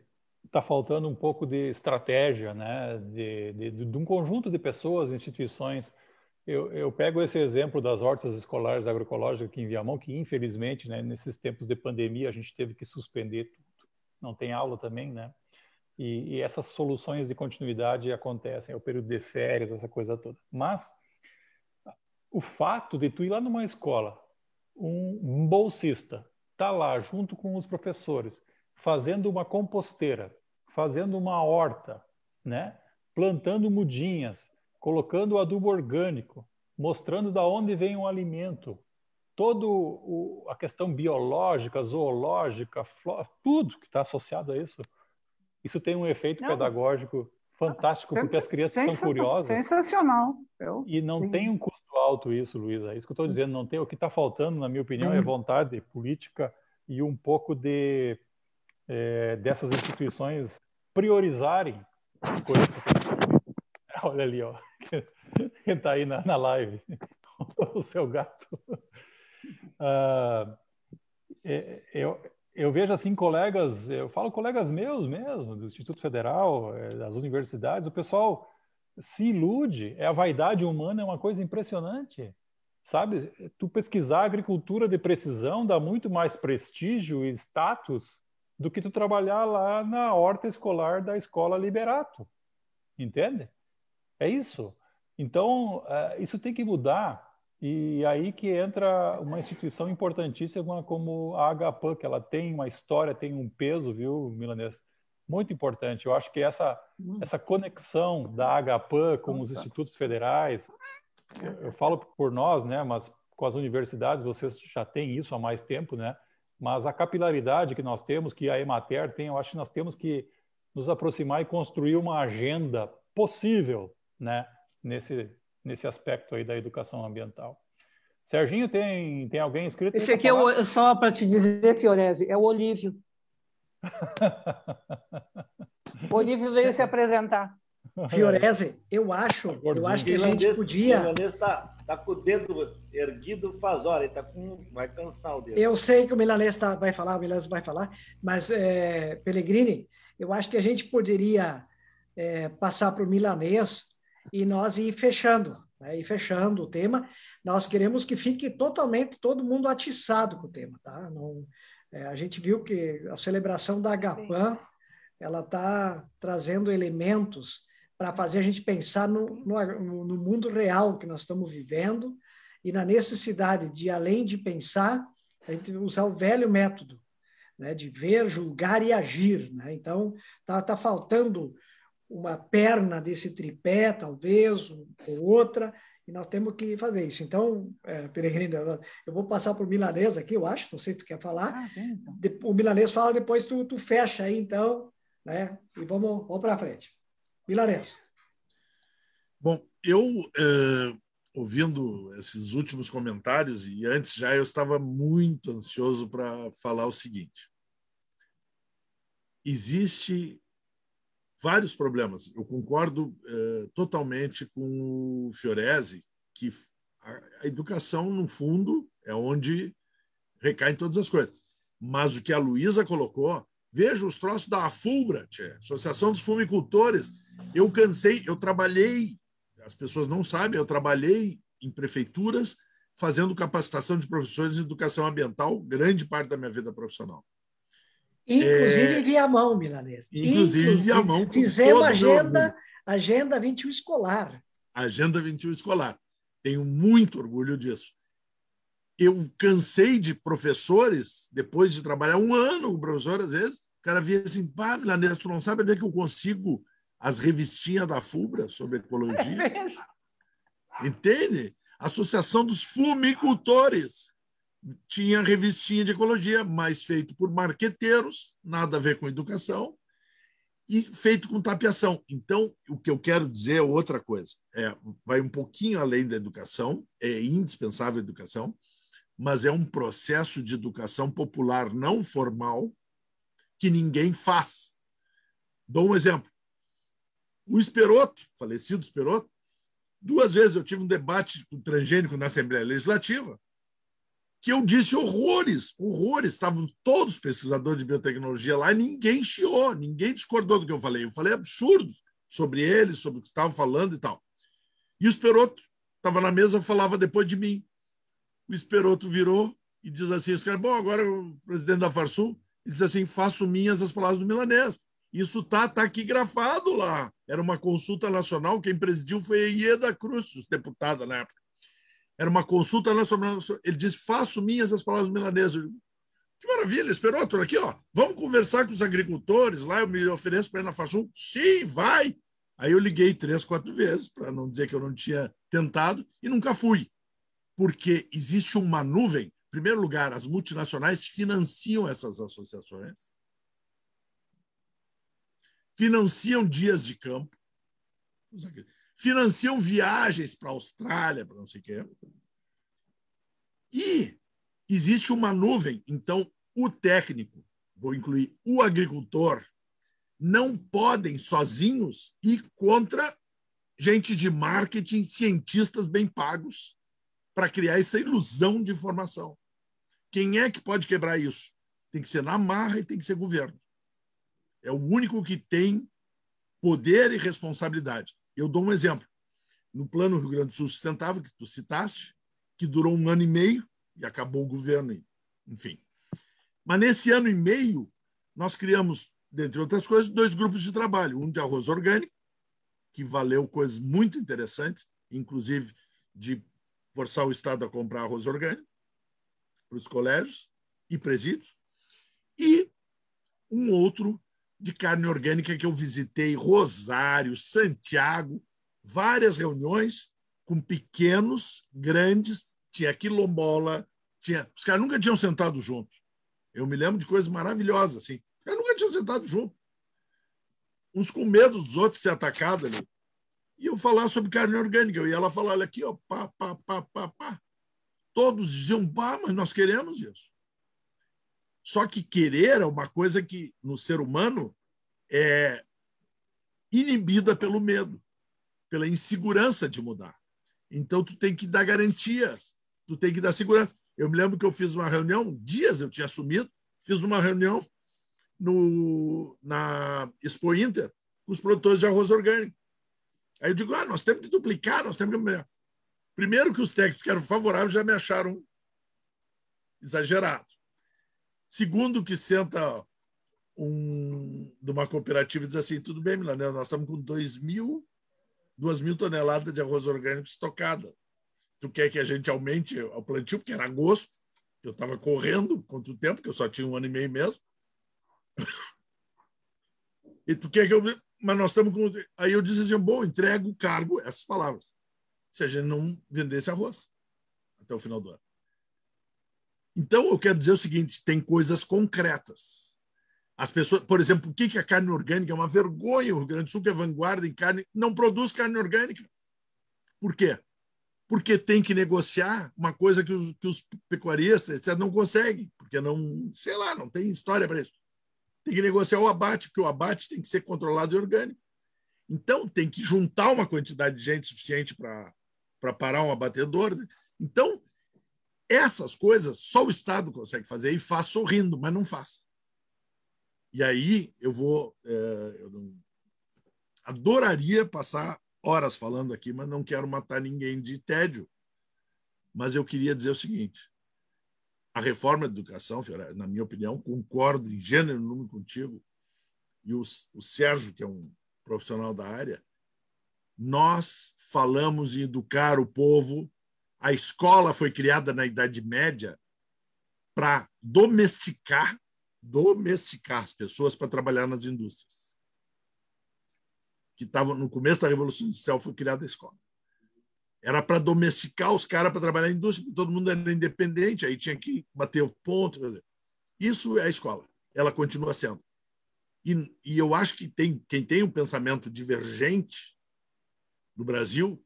está faltando um pouco de estratégia, né? de um conjunto de pessoas, instituições. Eu pego esse exemplo das hortas escolares agroecológicas aqui em Viamão, que infelizmente, né, nesses tempos de pandemia, a gente teve que suspender tudo. Não tem aula também, né? E essas soluções de continuidade acontecem, é o período de férias, essa coisa toda. Mas o fato de tu ir lá numa escola, um bolsista tá lá junto com os professores, fazendo uma composteira, fazendo uma horta, né? Plantando mudinhas, colocando adubo orgânico, mostrando da onde vem o alimento, toda a questão biológica, zoológica, flora, tudo que está associado a isso. Isso tem um efeito pedagógico fantástico, porque as crianças são curiosas. Sensacional. E não tem um custo alto isso, Luísa. É isso que eu estou dizendo. Não tem, o que está faltando, na minha opinião, é vontade política e um pouco dessas instituições priorizarem as coisas. Olha ali, ó. Quem está aí na live. O seu gato. Eu vejo assim colegas, eu falo colegas meus mesmo, do Instituto Federal, das universidades, o pessoal se ilude, a vaidade humana é uma coisa impressionante, sabe? Tu pesquisar agricultura de precisão dá muito mais prestígio e status do que tu trabalhar lá na horta escolar da escola Liberato, entende? É isso. Então, isso tem que mudar. E aí que entra uma instituição importantíssima como a HPAN, que ela tem uma história, tem um peso, viu, Milanês? Muito importante. Eu acho que essa conexão da HPAN com os institutos federais, eu falo por nós, né, mas com as universidades vocês já têm isso há mais tempo, né? Mas a capilaridade que nós temos, que a Emater tem, eu acho que nós temos que nos aproximar e construir uma agenda possível, né, nesse aspecto aí da educação ambiental. Serginho, tem alguém inscrito? Esse aqui só para te dizer, Fiorese, é o Olívio. O Olívio veio se apresentar. Fiorese, eu acho que a gente podia... O Milanês está com o dedo erguido faz hora, vai cansar o dedo. Eu sei que o Milanês vai falar, mas, Pellegrini, eu acho que a gente poderia passar para o Milanês e nós ir fechando o tema. Nós queremos que fique totalmente todo mundo atiçado com o tema, tá? Não, a gente viu que a celebração da HPAN, ela está trazendo elementos para fazer a gente pensar no mundo real que nós estamos vivendo e na necessidade de, além de pensar, a gente usar o velho método, né, de ver, julgar e agir, né? Então, tá faltando uma perna desse tripé, talvez, ou outra, e nós temos que fazer isso. Então, Pellegrini, eu vou passar para o Milanês aqui, eu acho, não sei se tu quer falar. Então. O Milanês fala, depois tu fecha aí, então, né? E vamos para frente. Milanês. Bom, eu ouvindo esses últimos comentários, e antes já eu estava muito ansioso para falar o seguinte. Existe vários problemas. Eu concordo totalmente com o Fiorese, que a educação, no fundo, é onde recaem todas as coisas. Mas o que a Luísa colocou, veja os troços da AFUBRA, Associação dos Fumicultores. Eu cansei, eu trabalhei, as pessoas não sabem, eu trabalhei em prefeituras fazendo capacitação de professores de educação ambiental grande parte da minha vida profissional. Inclusive em Viamão, Milanês. Inclusive em Viamão. Fizemos agenda 21 escolar. Agenda 21 escolar. Tenho muito orgulho disso. Eu cansei de professores, depois de trabalhar 1 ano com professor, às vezes, o cara via assim, pá, Milanês, tu não sabe onde é que eu consigo as revistinhas da FUBRA sobre ecologia? Entende? Associação dos Fumicultores tinha revistinha de ecologia, mas feito por marqueteiros, nada a ver com educação, e feito com tapeação. Então, o que eu quero dizer é outra coisa. Vai um pouquinho além da educação, é indispensável a educação, mas é um processo de educação popular não formal que ninguém faz. Dou um exemplo. O Esperoto, falecido Esperoto, 2 vezes eu tive um debate com o transgênico na Assembleia Legislativa, que eu disse horrores. Estavam todos os pesquisadores de biotecnologia lá e ninguém chiou, ninguém discordou do que eu falei. Eu falei absurdos sobre eles, sobre o que estavam falando e tal. E o Esperoto estava na mesa, falava depois de mim. O Esperoto virou e diz assim, bom, agora o presidente da Farsul, ele diz assim, faço minhas as palavras do Milanês. Isso tá aqui grafado lá. Era uma consulta nacional, quem presidiu foi a Ieda Cruz, deputada na época. Era uma consulta nacional. Ele disse, faço minhas as palavras do Milanês. Eu digo, que maravilha, Esperoto, aqui, ó. Vamos conversar com os agricultores lá, eu me ofereço para ir na Farsul. Sim, vai. Aí eu liguei 3, 4 vezes, para não dizer que eu não tinha tentado, e nunca fui. Porque existe uma nuvem. Em primeiro lugar, as multinacionais financiam essas associações, financiam dias de campo, financiam viagens para a Austrália, para não sei o quê. E existe uma nuvem. Então, o técnico, vou incluir o agricultor, não podem sozinhos ir contra gente de marketing, cientistas bem pagos, para criar essa ilusão de informação. Quem é que pode quebrar isso? Tem que ser na marra e tem que ser governo. É o único que tem poder e responsabilidade. Eu dou um exemplo. No Plano Rio Grande do Sul Sustentável, que tu citaste, que durou 1 ano e meio e acabou o governo, enfim. Mas nesse ano e meio, nós criamos, dentre outras coisas, 2 grupos de trabalho. Um de arroz orgânico, que valeu coisas muito interessantes, inclusive de forçar o Estado a comprar arroz orgânico para os colégios e presídios, e um outro de carne orgânica que eu visitei Rosário, Santiago, várias reuniões com pequenos, grandes, tinha quilombola, os caras nunca tinham sentado juntos. Eu me lembro de coisas maravilhosas, assim. Os caras nunca tinham sentado juntos. Uns com medo dos outros ser atacados ali. E eu falar sobre carne orgânica. Eu ia lá falar, olha aqui, ó, pá, pá, pá, pá, pá. Todos diziam, pá, mas nós queremos isso. Só que querer é uma coisa que, no ser humano, é inibida pelo medo, pela insegurança de mudar. Então, tu tem que dar garantias, tu tem que dar segurança. Eu me lembro que eu fiz uma reunião, dias eu tinha assumido, fiz uma reunião na Expo Inter com os produtores de arroz orgânico. Aí eu digo, nós temos que duplicar, nós temos que... Primeiro que os técnicos que eram favoráveis já me acharam exagerado. Segundo que senta de uma cooperativa e diz assim, tudo bem, Milanês, nós estamos com 2.000 toneladas de arroz orgânico estocada. Tu quer que a gente aumente o plantio, porque era agosto, eu estava correndo contra o tempo, que eu só tinha 1 ano e meio mesmo. E tu quer que eu... Mas nós estamos com... Aí eu disse assim, bom, entrego o cargo, essas palavras, se a gente não vendesse arroz até o final do ano. Então, eu quero dizer o seguinte, tem coisas concretas. As pessoas, por exemplo, por que a carne orgânica é uma vergonha? O Rio Grande do Sul, que é vanguarda em carne, não produz carne orgânica. Por quê? porque tem que negociar uma coisa que os pecuaristas, etc., não conseguem, porque não, sei lá, não tem história para isso. Tem que negociar o abate, porque o abate tem que ser controlado e orgânico. Então, tem que juntar uma quantidade de gente suficiente para parar um abatedor. Então, essas coisas só o Estado consegue fazer e faz sorrindo, mas não faz. E aí eu adoraria passar horas falando aqui, mas não quero matar ninguém de tédio. Mas eu queria dizer o seguinte: a reforma da educação, na minha opinião, concordo em gênero e número contigo, e o Sérgio, que é um profissional da área, nós falamos em educar o povo. A escola foi criada na Idade Média para domesticar as pessoas para trabalhar nas indústrias. Que estava no começo da Revolução Industrial, foi criada a escola. Era para domesticar os caras para trabalhar na indústria, porque todo mundo era independente, aí tinha que bater o ponto. Isso é a escola. Ela continua sendo. E eu acho que quem tem um pensamento divergente no Brasil,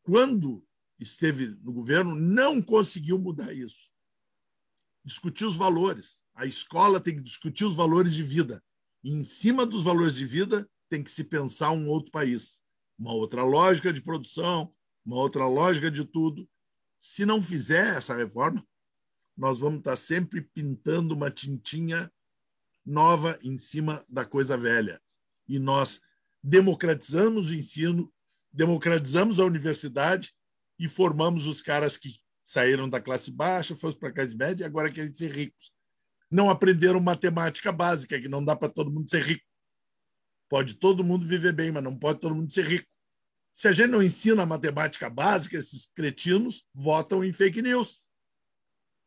quando esteve no governo, não conseguiu mudar isso. Discutir os valores. A escola tem que discutir os valores de vida. E, em cima dos valores de vida, tem que se pensar um outro país. Uma outra lógica de produção, uma outra lógica de tudo. Se não fizer essa reforma, nós vamos estar sempre pintando uma tintinha nova em cima da coisa velha. E nós democratizamos o ensino, democratizamos a universidade e formamos os caras que saíram da classe baixa, foram para a classe média e agora querem ser ricos. Não aprenderam matemática básica, que não dá para todo mundo ser rico. Pode todo mundo viver bem, mas não pode todo mundo ser rico. Se a gente não ensina a matemática básica, esses cretinos votam em fake news.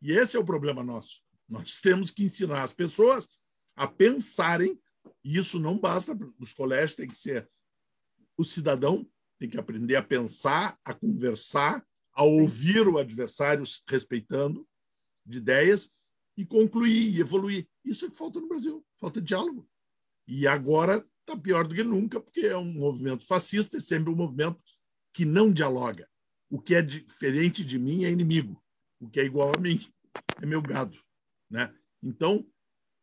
E esse é o problema nosso. Nós temos que ensinar as pessoas a pensarem, e isso não basta nos colégios, tem que ser o cidadão, tem que aprender a pensar, a conversar, a ouvir o adversário respeitando de ideias e concluir e evoluir. Isso é que falta no Brasil, falta diálogo. E agora está pior do que nunca, porque é um movimento fascista, é sempre um movimento que não dialoga. O que é diferente de mim é inimigo. O que é igual a mim é meu gado, né? Então,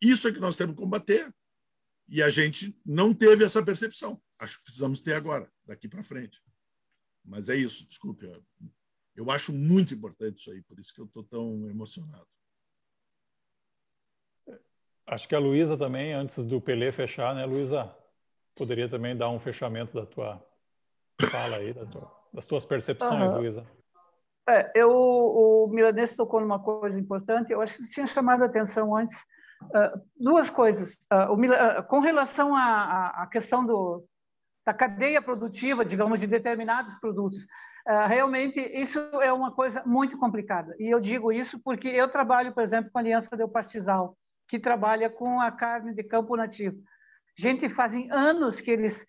isso é que nós temos que combater. E a gente não teve essa percepção. Acho que precisamos ter agora, daqui para frente. Mas é isso, desculpe. Eu acho muito importante isso aí, por isso que eu estou tão emocionado. Acho que a Luísa também, antes do Pelé fechar, né, Luísa? Poderia também dar um fechamento da tua fala aí, das tuas percepções, Luísa. O Milanês tocou numa coisa importante, eu acho que tinha chamado a atenção antes, duas coisas. Com relação à questão da cadeia produtiva, digamos, de determinados produtos, realmente isso é uma coisa muito complicada. E eu digo isso porque eu trabalho, por exemplo, com a Aliança Del Pastizal, que trabalha com a carne de campo nativo. Gente, fazem anos que eles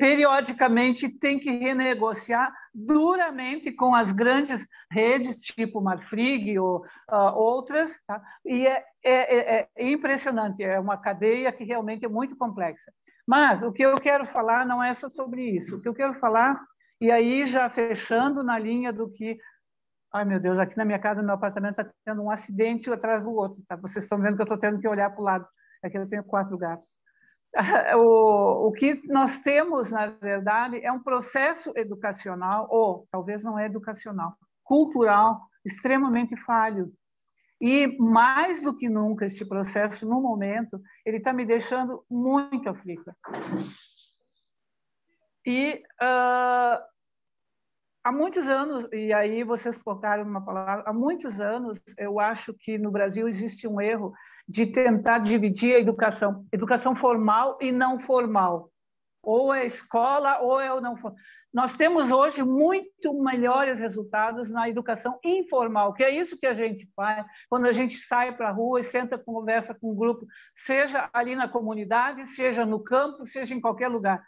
periodicamente têm que renegociar duramente com as grandes redes, tipo Marfrig ou outras, tá? E é impressionante, é uma cadeia que realmente é muito complexa. Mas o que eu quero falar não é só sobre isso. O que eu quero falar, e aí já fechando na linha do que... Ai, meu Deus, aqui na minha casa, no meu apartamento, está tendo um acidente atrás do outro. Tá? Vocês estão vendo que eu estou tendo que olhar para o lado. Aqui eu tenho 4 gatos. O que nós temos, na verdade, é um processo educacional, ou talvez não é educacional, cultural, extremamente falho. E, mais do que nunca, este processo, no momento, ele está me deixando muito aflita. E há muitos anos, e aí vocês colocaram uma palavra, há muitos anos eu acho que no Brasil existe um erro de tentar dividir a educação formal e não formal. Ou é escola ou é o não formal. Nós temos hoje muito melhores resultados na educação informal, que é isso que a gente faz quando a gente sai para a rua e senta, conversa com um grupo, seja ali na comunidade, seja no campo, seja em qualquer lugar.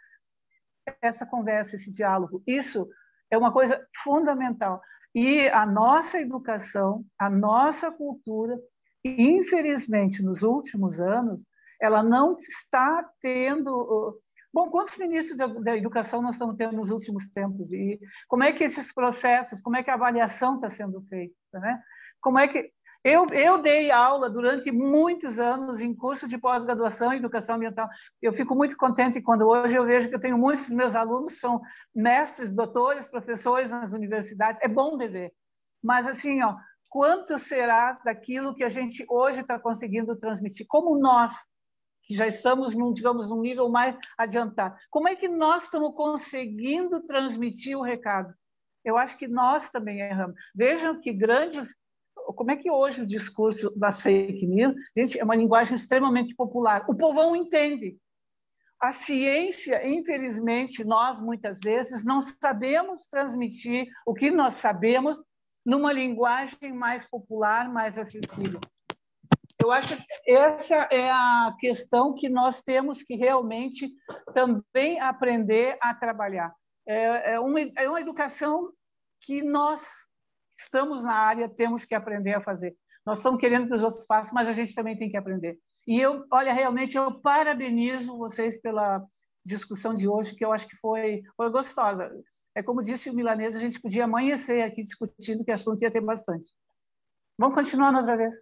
Essa conversa, esse diálogo, isso é uma coisa fundamental. E a nossa educação, a nossa cultura, infelizmente, nos últimos anos, ela não está tendo Bom, quantos ministros da educação nós estamos tendo nos últimos tempos? E como é que esses processos, como é que a avaliação está sendo feita, né? Como é que... Eu dei aula durante muitos anos em curso de pós-graduação em educação ambiental. Eu fico muito contente quando hoje eu vejo que eu tenho muitos dos meus alunos são mestres, doutores, professores nas universidades. É bom de ver. Mas, assim, ó, quanto será daquilo que a gente hoje está conseguindo transmitir? Como nós, que já estamos, digamos, num nível mais adiantado, como é que nós estamos conseguindo transmitir o recado? Eu acho que nós também erramos. Vejam que grandes... Como é que hoje o discurso das fake news, gente, é uma linguagem extremamente popular. O povão entende. A ciência, infelizmente, nós muitas vezes não sabemos transmitir o que nós sabemos numa linguagem mais popular, mais acessível. Eu acho que essa é a questão que nós temos que realmente também aprender a trabalhar. É uma educação que nós estamos na área, temos que aprender a fazer. Nós estamos querendo que os outros façam, mas a gente também tem que aprender. E olha, realmente, eu parabenizo vocês pela discussão de hoje, que eu acho que foi gostosa. É como disse o Milanês, a gente podia amanhecer aqui discutindo, que assunto ia ter bastante. Vamos continuar outra vez.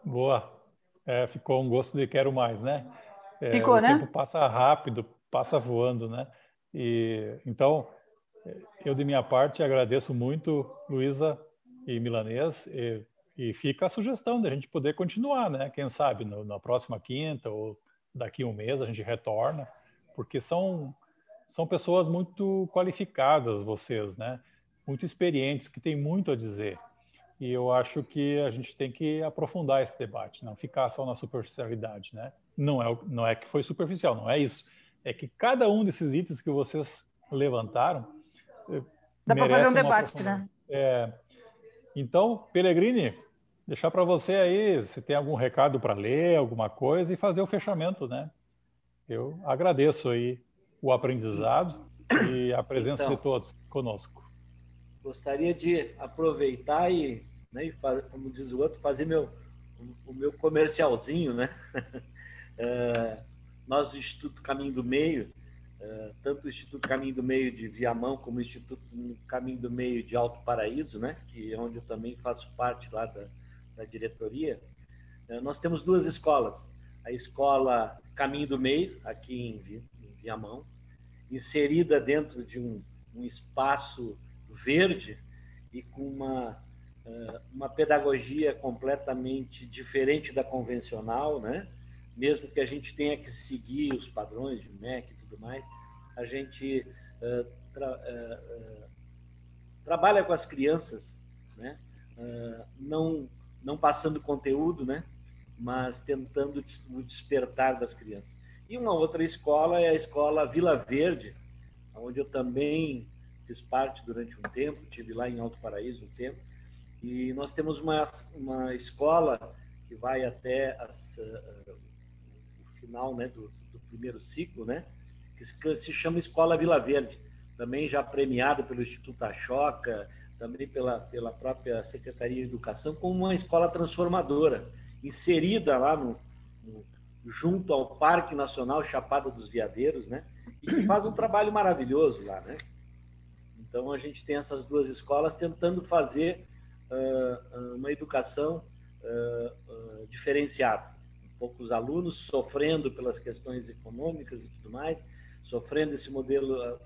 Boa. Ficou um gosto de quero mais, né? Ficou, né? O tempo passa rápido, passa voando, né? Então, eu de minha parte agradeço muito, Luísa e Milanês, e fica a sugestão de a gente poder continuar, né? Quem sabe na próxima quinta ou daqui a um mês a gente retorna, porque são pessoas muito qualificadas, vocês, né? Muito experientes, que têm muito a dizer. E eu acho que a gente tem que aprofundar esse debate, não ficar só na superficialidade, né? Não é que foi superficial, não é isso. É que cada um desses itens que vocês levantaram dá para fazer um debate, né? Então, Pellegrini, deixar para você aí, se tem algum recado para ler, alguma coisa, e fazer o fechamento, né? Eu agradeço aí o aprendizado e a presença de todos conosco. Gostaria de aproveitar e como diz o outro, fazer o meu comercialzinho, né? Nós do Instituto Caminho do Meio, tanto o Instituto Caminho do Meio de Viamão como o Instituto Caminho do Meio de Alto Paraíso, né, que é onde eu também faço parte lá da diretoria, nós temos duas escolas. A escola Caminho do Meio, aqui em Viamão, inserida dentro de um espaço verde e com uma pedagogia completamente diferente da convencional, né? Mesmo que a gente tenha que seguir os padrões de MEC e tudo mais, a gente trabalha com as crianças, né? Não passando conteúdo, né? Mas tentando o despertar das crianças. E uma outra escola é a escola Vila Verde, onde eu também fiz parte durante um tempo, estive lá em Alto Paraíso um tempo, e nós temos uma escola que vai até final, né, do primeiro ciclo, né, que se chama Escola Vila Verde, também já premiada pelo Instituto Ashoka, também pela própria Secretaria de Educação, como uma escola transformadora, inserida lá junto ao Parque Nacional Chapada dos Veadeiros, né, e que faz um trabalho maravilhoso lá, né. Então, a gente tem essas duas escolas tentando fazer uma educação diferenciada. Poucos alunos sofrendo pelas questões econômicas e tudo mais, sofrendo esse modelo,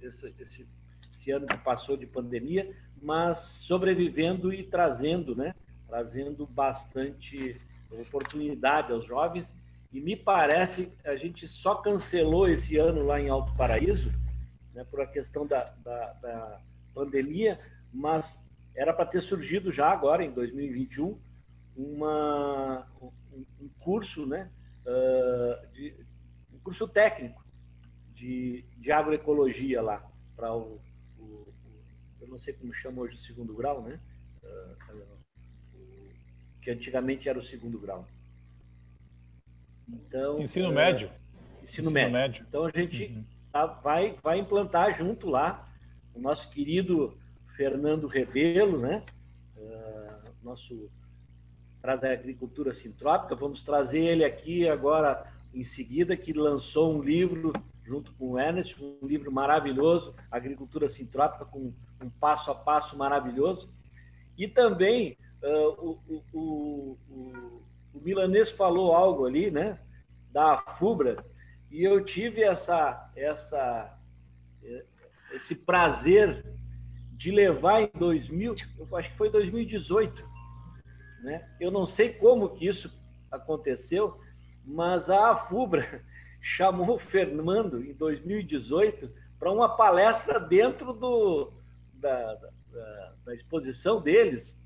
esse ano que passou de pandemia, mas sobrevivendo e trazendo, né? Trazendo bastante oportunidade aos jovens. E me parece que a gente só cancelou esse ano lá em Alto Paraíso, né, por a questão da pandemia, mas era para ter surgido já agora, em 2021, um curso, né, um curso técnico de agroecologia lá, para eu não sei como chama hoje o segundo grau, né, que antigamente era o segundo grau. Então, ensino médio. Ensino médio. Então a gente vai implantar junto lá o nosso querido Fernando Rebelo, né, nosso traz a agricultura sintrópica. Vamos trazer ele aqui agora, em seguida, que lançou um livro junto com o Ernest, um livro maravilhoso, Agricultura Sintrópica, com um passo a passo maravilhoso. E também o Milanês falou algo ali, né, da FUBRA, e eu tive esse prazer de levar em eu acho que foi 2018, né? Eu não sei como que isso aconteceu, mas a FUBRA chamou o Fernando em 2018 para uma palestra dentro da exposição deles,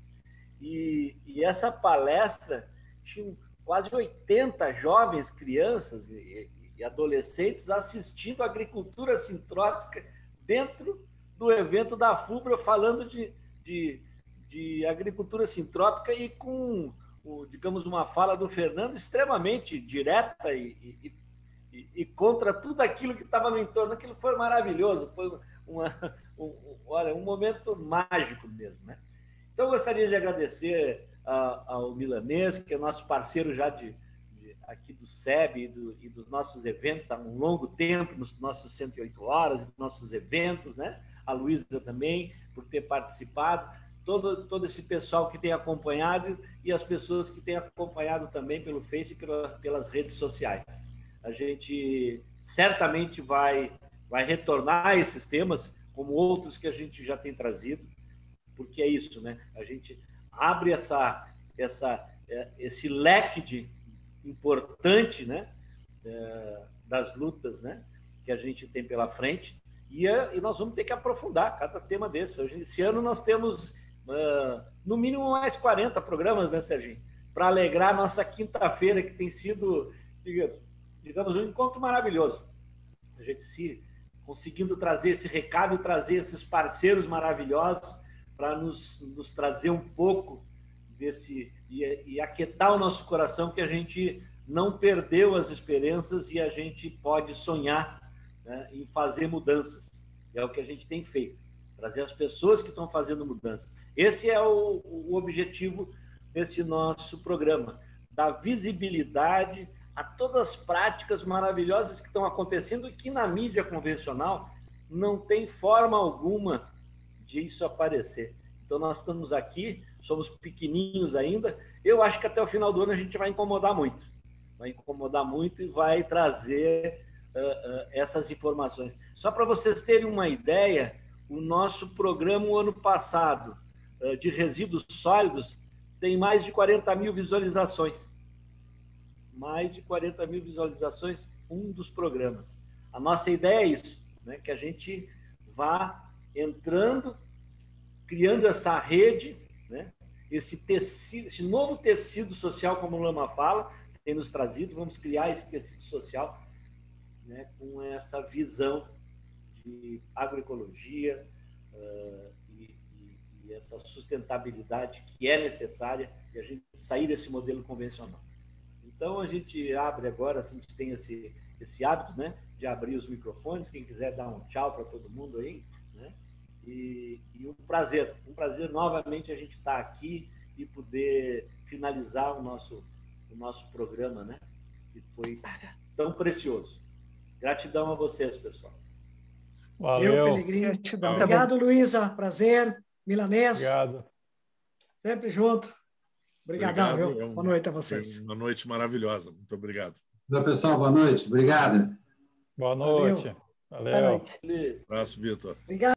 e essa palestra tinha quase 80 jovens, crianças e adolescentes assistindo a agricultura sintrópica dentro do evento da FUBRA, falando de agricultura sintrópica e com, digamos, uma fala do Fernando extremamente direta e contra tudo aquilo que estava no entorno. Aquilo foi maravilhoso, foi olha, um momento mágico mesmo, né? Então, eu gostaria de agradecer ao Milanês, que é nosso parceiro já aqui do SEB e dos nossos eventos há um longo tempo, nos nossos 108 horas, nossos eventos, né? A Luísa também, por ter participado, todo esse pessoal que tem acompanhado e as pessoas que têm acompanhado também pelo Face e pelas redes sociais. A gente certamente vai retornar a esses temas, como outros que a gente já tem trazido, porque é isso, né? A gente abre esse leque importante, né, das lutas, né, que a gente tem pela frente, e nós vamos ter que aprofundar cada tema desse. Esse ano nós temos, no mínimo, mais 40 programas, né, Serginho? Para alegrar nossa quinta-feira, que tem sido, digamos, um encontro maravilhoso. A gente conseguindo trazer esse recado, trazer esses parceiros maravilhosos para nos trazer um pouco e aquietar o nosso coração, que a gente não perdeu as esperanças e a gente pode sonhar, né, em fazer mudanças. É o que a gente tem feito, trazer as pessoas que estão fazendo mudanças. Esse é o objetivo desse nosso programa, dar visibilidade a todas as práticas maravilhosas que estão acontecendo e que na mídia convencional não tem forma alguma de isso aparecer. Então, nós estamos aqui, somos pequenininhos ainda. Eu acho que até o final do ano a gente vai incomodar muito. Vai incomodar muito e vai trazer essas informações. Só para vocês terem uma ideia, o nosso programa, o ano passado, de resíduos sólidos, tem mais de 40 mil visualizações. Mais de 40 mil visualizações, um dos programas. A nossa ideia é isso, né? Que a gente vá entrando, criando essa rede, né? Esse tecido, esse novo tecido social, como o Lama fala, tem nos trazido. Vamos criar esse tecido social, né, com essa visão de agroecologia e essa sustentabilidade que é necessária e a gente sair desse modelo convencional. Então, a gente abre agora, assim, a gente tem esse hábito, né, de abrir os microfones, quem quiser dar um tchau para todo mundo aí, né? E um prazer novamente a gente estar aqui e poder finalizar o nosso programa, né? Que foi tão precioso. Gratidão a vocês, pessoal. Valeu. Pellegrini. Obrigado, Luísa. Prazer. Milanês. Obrigado. Sempre junto. Obrigadão, Obrigado. viu? Boa noite a vocês. Uma noite maravilhosa. Muito obrigado. Olá, pessoal. Boa noite. Obrigado. Boa noite. Valeu. Boa noite. Um abraço, Vitor. Obrigado.